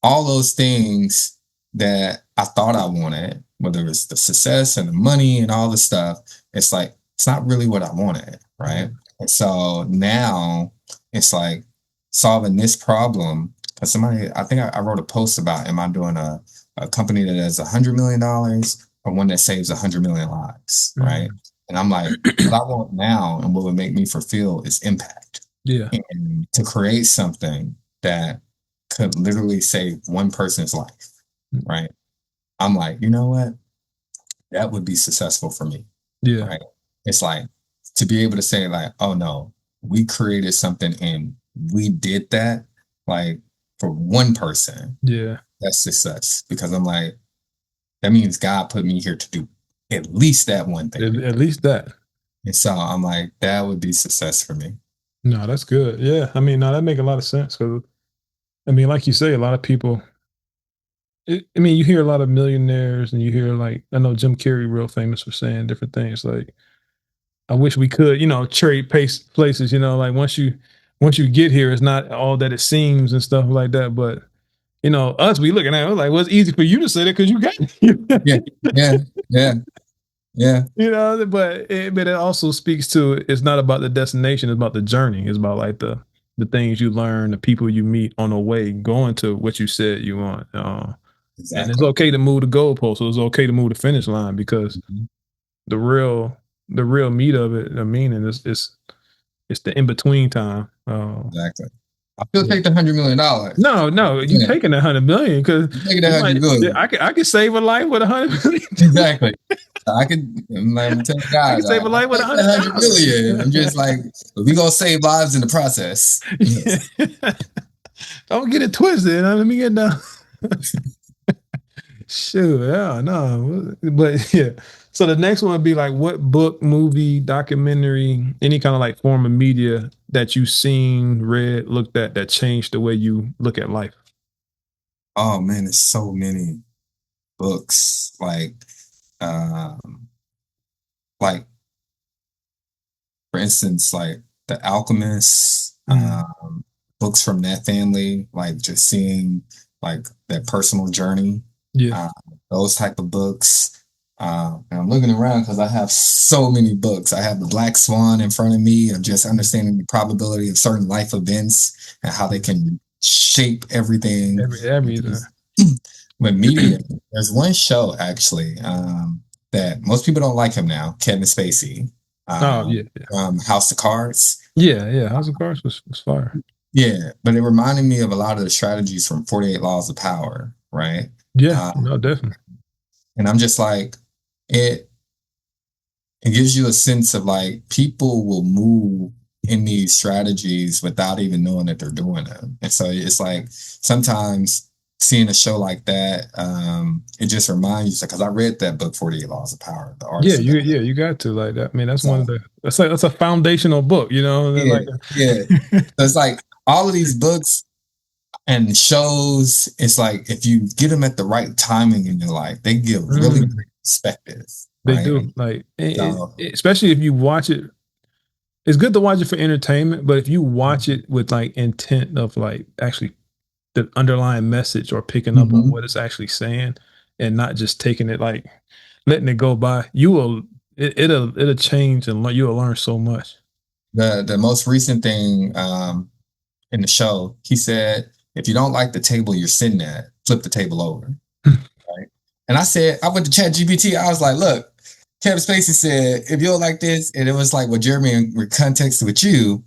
[SPEAKER 1] all those things that I thought I wanted, whether it's the success and the money and all the stuff, it's like it's not really what I wanted, right? And so now it's like solving this problem. Because somebody, I think I wrote a post about, am I doing a company that has $100 million or one that saves 100 million lives, right?
[SPEAKER 2] Mhm.
[SPEAKER 1] And I'm like, what I want now and what would make me fulfilled is impact,
[SPEAKER 2] Yeah.
[SPEAKER 1] and to create something that could literally save one person's life, right? I'm like, you know what? That would be successful for me,
[SPEAKER 2] Yeah.
[SPEAKER 1] right? It's like to be able to say, like, oh no, we created something and we did that, like for one person,
[SPEAKER 2] Yeah.
[SPEAKER 1] that's success. Because I'm like, that means God put me here to do at least that one thing.
[SPEAKER 2] At least that.
[SPEAKER 1] And so I'm like, that would be success for me.
[SPEAKER 2] No, that's good. Yeah. I mean, no, that make a lot of sense, because I mean, like you say, a lot of people. I mean, you hear a lot of millionaires, and you hear, like, I know Jim Carrey real famous for saying different things like, I wish we could, trade places, like once you get here, it's not all that it seems and stuff like that. But us, we looking at it, we're like, well, it's easy for you to say that because you got
[SPEAKER 1] Yeah,
[SPEAKER 2] it.
[SPEAKER 1] yeah, yeah, yeah,
[SPEAKER 2] But it also speaks to, it's not about the destination, it's about the journey. It's about like the things you learn, the people you meet on the way going to what you said you want. And it's
[SPEAKER 1] exactly.
[SPEAKER 2] okay to move the goalpost. So it's okay to move the finish line, because
[SPEAKER 1] Mhm.
[SPEAKER 2] the real meat of it, I mean, and it's the in between time.
[SPEAKER 1] Exactly. I still
[SPEAKER 2] Yeah.
[SPEAKER 1] take the $100 million.
[SPEAKER 2] No, no, you
[SPEAKER 1] Yeah,
[SPEAKER 2] taking 100 million, because
[SPEAKER 1] I'm taking that
[SPEAKER 2] you
[SPEAKER 1] hundred
[SPEAKER 2] might.
[SPEAKER 1] million.
[SPEAKER 2] I could save a life with 100 million.
[SPEAKER 1] Exactly. I could. I'm telling
[SPEAKER 2] I
[SPEAKER 1] God,
[SPEAKER 2] could save a
[SPEAKER 1] I'll
[SPEAKER 2] life with
[SPEAKER 1] take that 100 million. I'm just
[SPEAKER 2] $100,000.
[SPEAKER 1] like, but we gonna save lives in the process. Yes.
[SPEAKER 2] Don't get it twisted. Let me get down. Sure, yeah, no, but yeah. So the next one would be like, what book, movie, documentary, any kind of like form of media that you seen, read, looked at that changed the way you look at life?
[SPEAKER 1] Oh man, there's so many books um like for instance, like The Alchemist,
[SPEAKER 2] Mm,
[SPEAKER 1] books from that family, like just seeing like that personal journey,
[SPEAKER 2] yeah.
[SPEAKER 1] uh, those type of books. And I'm looking around because I have so many books. I have The Black Swan in front of me of just understanding the probability of certain life events and how they can shape everything.
[SPEAKER 2] Everything.
[SPEAKER 1] With media, there's one show actually that most people don't like him now, Kevin Spacey,
[SPEAKER 2] Oh yeah, yeah,
[SPEAKER 1] from House of Cards.
[SPEAKER 2] yeah, yeah. House of Cards was fire.
[SPEAKER 1] Yeah, but it reminded me of a lot of the strategies from 48 Laws of Power, right?
[SPEAKER 2] Yeah,
[SPEAKER 1] Uh,
[SPEAKER 2] no, definitely.
[SPEAKER 1] and I'm just like, it it gives you a sense of like people will move in these strategies without even knowing that they're doing them. And so it's like sometimes seeing a show like that, it just reminds you because I read that book, 48 Laws of Power, The
[SPEAKER 2] Yeah,
[SPEAKER 1] Artist of That.
[SPEAKER 2] you got to like that. I mean, that's one of
[SPEAKER 1] So
[SPEAKER 2] the that's a foundational book, you know.
[SPEAKER 1] yeah,
[SPEAKER 2] Like,
[SPEAKER 1] yeah. So it's like all of these books and shows, it's like if you get them at the right timing in your life, they give really
[SPEAKER 2] mm,
[SPEAKER 1] great perspective,
[SPEAKER 2] they
[SPEAKER 1] right?
[SPEAKER 2] do. Like,
[SPEAKER 1] So
[SPEAKER 2] especially if you watch it, it's good to watch it for entertainment. But if you watch it with like intent of like actually the underlying message or picking up on
[SPEAKER 1] mhm.
[SPEAKER 2] what it's actually saying, and not just taking it like letting it go by, you will it'll change and you'll learn so much.
[SPEAKER 1] The most recent thing in the show, he said, if you don't like the table you're sitting at, flip the table over. Right. And I said, I went to Chat GPT. I was like, look, Kevin Spacey said, if you don't like this, and it was like what Jeremy in context with you,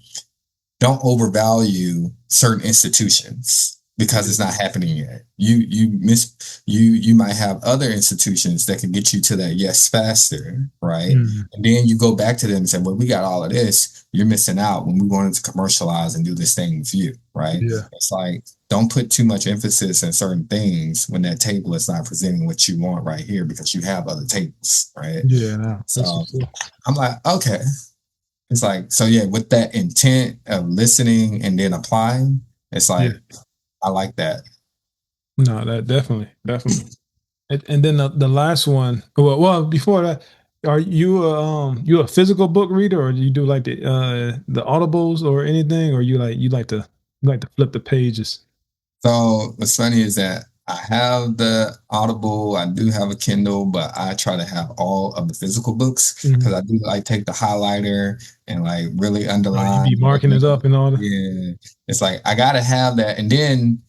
[SPEAKER 1] don't overvalue certain institutions because it's not happening yet. You might have other institutions that can get you to that yes faster, right?
[SPEAKER 2] Mm,
[SPEAKER 1] And then you go back to them and say, well, we got all of this. You're missing out when we wanted to commercialize and do this thing with you, right?
[SPEAKER 2] yeah,
[SPEAKER 1] It's like don't put too much emphasis in certain things when that table is not presenting what you want right here because you have other tables, right?
[SPEAKER 2] yeah. No, that's
[SPEAKER 1] So I'm like, okay, it's like, so yeah, with that intent of listening and then applying, it's
[SPEAKER 2] yeah.
[SPEAKER 1] like, I like that.
[SPEAKER 2] No, that definitely. And then the last one. Well, before that, are you you a physical book reader, or do you do like the audibles or anything, or you like to flip the pages?
[SPEAKER 1] So what's funny is that I have the Audible, I do have a Kindle, but I try to have all of the physical books because
[SPEAKER 2] Mhm.
[SPEAKER 1] I do like take the highlighter and like really
[SPEAKER 2] You be
[SPEAKER 1] underline, like
[SPEAKER 2] marking it
[SPEAKER 1] make it,
[SPEAKER 2] up and all that.
[SPEAKER 1] yeah. It's like I gotta have that. And then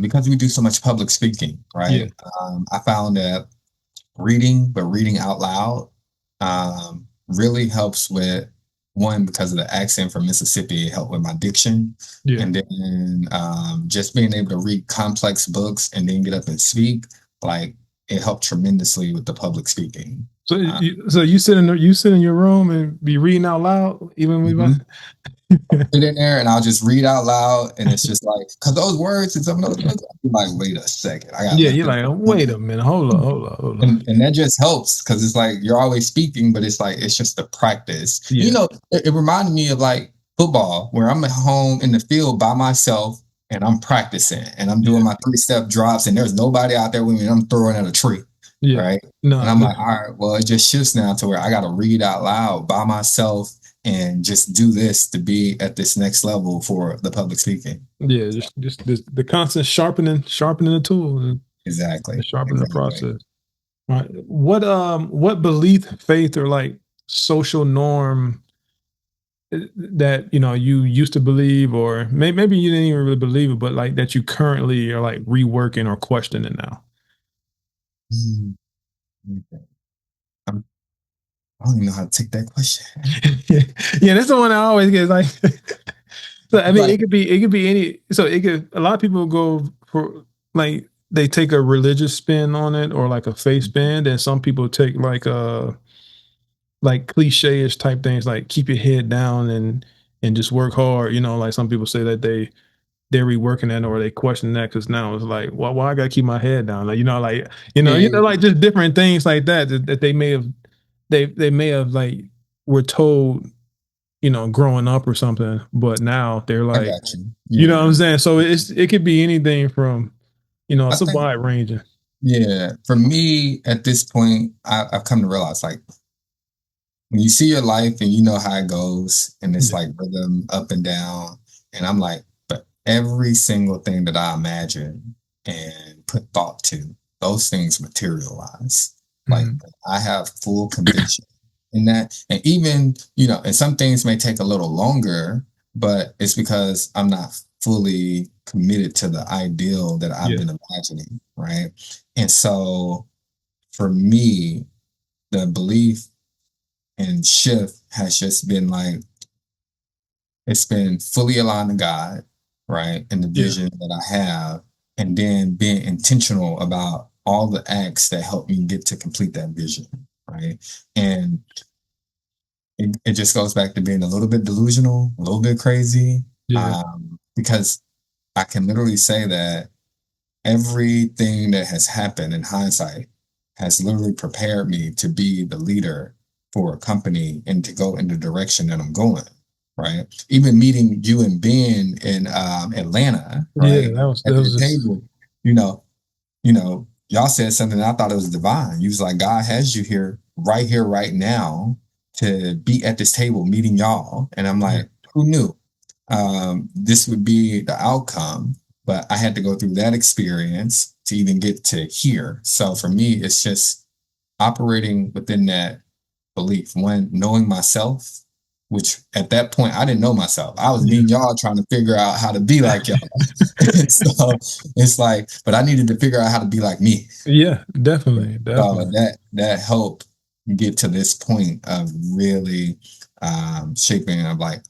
[SPEAKER 1] because we do so much public speaking,
[SPEAKER 2] Yeah,
[SPEAKER 1] right? I found that reading, but reading out loud, really helps with one because of the accent from Mississippi. It helped with my diction,
[SPEAKER 2] yeah.
[SPEAKER 1] and then just being able to read complex books and then get up and speak, like it helped tremendously with the public speaking. Uh,
[SPEAKER 2] So you sit in your room and be reading out loud, even with.
[SPEAKER 1] mhm. Sit in there and I'll just read out loud, and it's just like because those words and some of those books, I'm like, wait a second, I gotta
[SPEAKER 2] Yeah,
[SPEAKER 1] let
[SPEAKER 2] you're
[SPEAKER 1] them.
[SPEAKER 2] like, oh, wait a minute, hold on.
[SPEAKER 1] And that just helps because it's like you're always speaking, but it's like it's just a practice. You
[SPEAKER 2] Yeah,
[SPEAKER 1] know, it reminded me of like football, where I'm at home in the field by myself and I'm practicing and I'm doing
[SPEAKER 2] yeah,
[SPEAKER 1] my 3 step drops, and there's nobody out there with me. And I'm throwing at a tree,
[SPEAKER 2] yeah.
[SPEAKER 1] right? And
[SPEAKER 2] No,
[SPEAKER 1] I'm like, all right, well, it just shifts now to where I got to read out loud by myself and just do this to be at this next level for the public speaking.
[SPEAKER 2] yeah, just the constant sharpening the tool, and the
[SPEAKER 1] Exactly,
[SPEAKER 2] sharpening the
[SPEAKER 1] exactly.
[SPEAKER 2] process. Right. What belief, faith, or like social norm that you used to believe, or maybe you didn't even really believe it, but like that you currently are like reworking or questioning now?
[SPEAKER 1] Mm, okay. I don't even know how to take that question.
[SPEAKER 2] Yeah, that's the one I always get. Like, so I mean,
[SPEAKER 1] Like,
[SPEAKER 2] it could be any. So it could. A lot of people go for like they take a religious spin on it or like a faith spin, and some people take like cliche-ish type things like keep your head down and just work hard. Like some people say that they're reworking that or they question that because now it's like, well, why I gotta keep my head down? Like,
[SPEAKER 1] yeah,
[SPEAKER 2] like just different things like that they may have they may have like were told growing up or something, but now they're
[SPEAKER 1] I
[SPEAKER 2] like,
[SPEAKER 1] got you.
[SPEAKER 2] you know what
[SPEAKER 1] Yeah.
[SPEAKER 2] I'm saying? So it could be anything from,
[SPEAKER 1] I
[SPEAKER 2] it's a
[SPEAKER 1] think,
[SPEAKER 2] wide ranging.
[SPEAKER 1] yeah, for me at this point, I've come to realize like when you see your life and you know how it goes and it's
[SPEAKER 2] Yeah.
[SPEAKER 1] like rhythm up and down, and I'm like, but every single thing that I imagine and put thought to, those things materialize. Like
[SPEAKER 2] Mhm.
[SPEAKER 1] I have full conviction in that. And even, and some things may take a little longer, but it's because I'm not fully committed to the ideal that I've
[SPEAKER 2] Yeah.
[SPEAKER 1] been imagining, right? And so for me, the belief and shift has just been like it's been fully aligned to God, right? And the
[SPEAKER 2] Yeah.
[SPEAKER 1] vision that I have, and then being intentional about all the acts that help me get to complete that vision, right? And it just goes back to being a little bit delusional, a little bit crazy,
[SPEAKER 2] Yeah.
[SPEAKER 1] because I can literally say that everything that has happened in hindsight has literally prepared me to be the leader for a company and to go in the direction that I'm going. Right. Even meeting you and Ben in Atlanta,
[SPEAKER 2] Yeah.
[SPEAKER 1] right,
[SPEAKER 2] That
[SPEAKER 1] at
[SPEAKER 2] was
[SPEAKER 1] that
[SPEAKER 2] just
[SPEAKER 1] table, you know, y'all said something I thought it was divine. You was like, God has you here, right now, to be at this table meeting y'all. And I'm
[SPEAKER 2] yeah.
[SPEAKER 1] like, who knew this would be the outcome? But I had to go through that experience to even get to here. So for me, it's just operating within that belief. One, knowing myself, which at that point I didn't know myself. I was
[SPEAKER 2] Yeah.
[SPEAKER 1] meeting y'all trying to figure out how to be like y'all. So it's like, but I needed to figure out how to be like me.
[SPEAKER 2] Yeah. Definitely.
[SPEAKER 1] So
[SPEAKER 2] Definitely.
[SPEAKER 1] that helped get to this point of really shaping of like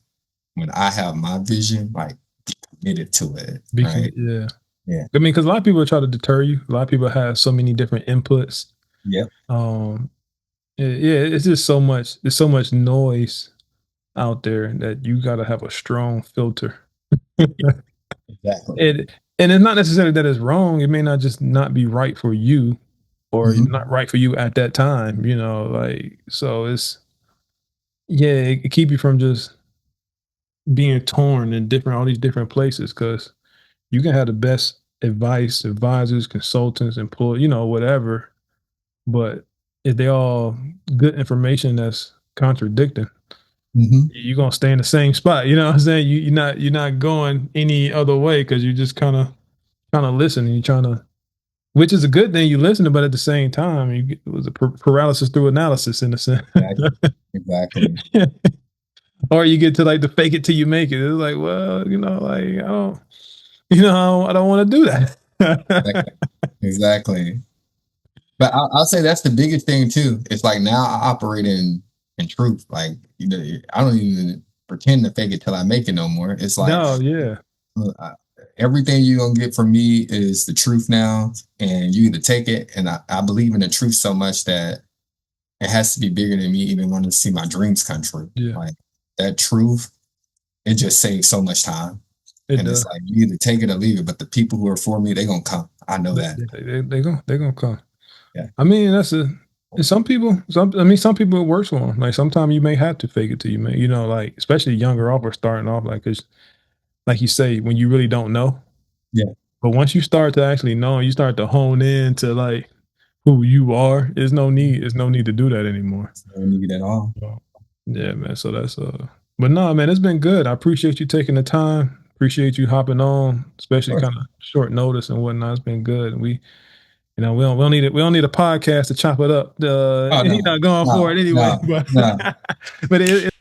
[SPEAKER 1] when I have my vision, like committed to it, right?
[SPEAKER 2] Yeah.
[SPEAKER 1] Yeah.
[SPEAKER 2] I mean, because a lot of people try to deter you. A lot of people have so many different inputs.
[SPEAKER 1] Yep.
[SPEAKER 2] Um, yeah, it's just so much. There's so much noise out there that you got to have a strong filter.
[SPEAKER 1] Exactly.
[SPEAKER 2] And and it's not necessarily that it's wrong. It may not just not be right for you, or
[SPEAKER 1] Hmm.
[SPEAKER 2] not right for you at that time. Like so. It's yeah, it keep you from just being torn in different all these different places because you can have the best advice, advisors, consultants, employees, whatever. But if they all good information that's contradicting,
[SPEAKER 1] Hmm.
[SPEAKER 2] you're gonna stay in the same spot. You know what I'm saying? You're not going any other way because you just kind of listen and you're trying to, which is a good thing. You listen, but at the same time, it was a paralysis through analysis in a sense.
[SPEAKER 1] Exactly. Exactly.
[SPEAKER 2] Or you get to like the fake it till you make it. It's like, well, like I don't, I don't want to do that.
[SPEAKER 1] Exactly. Exactly. But I'll say that's the biggest thing too. It's like now I operate in truth. Like I don't even pretend to fake it till I make it no more. It's like
[SPEAKER 2] No, yeah,
[SPEAKER 1] uh, everything you're gonna get from me is the truth now, and you either take it, and I believe in the truth so much that it has to be bigger than me even wanting to see my dreams come true.
[SPEAKER 2] yeah,
[SPEAKER 1] Like that truth, it just saves so much time.
[SPEAKER 2] it
[SPEAKER 1] And it's
[SPEAKER 2] does.
[SPEAKER 1] like you either take it or leave it. But the people who are for me, they're gonna come. I know that.
[SPEAKER 2] They gonna come.
[SPEAKER 1] Yeah.
[SPEAKER 2] I mean, and some people, some people it works for them. Like sometimes you may have to fake it till you make, like especially younger off or starting off, like, cause like you say, when you really don't know,
[SPEAKER 1] Yeah.
[SPEAKER 2] but once you start to actually know, you start to hone in to like who you are. There's no need to do that anymore.
[SPEAKER 1] No need at all.
[SPEAKER 2] So, yeah, man. So but no, man, it's been good. I appreciate you taking the time. Appreciate you hopping on, especially
[SPEAKER 1] Of course.
[SPEAKER 2] kind of short notice and whatnot. It's been good. We don't need it. We don't need a podcast to chop it up.
[SPEAKER 1] Oh
[SPEAKER 2] He's
[SPEAKER 1] no,
[SPEAKER 2] not going for
[SPEAKER 1] no,
[SPEAKER 2] it anyway.
[SPEAKER 1] no, no.
[SPEAKER 2] But it,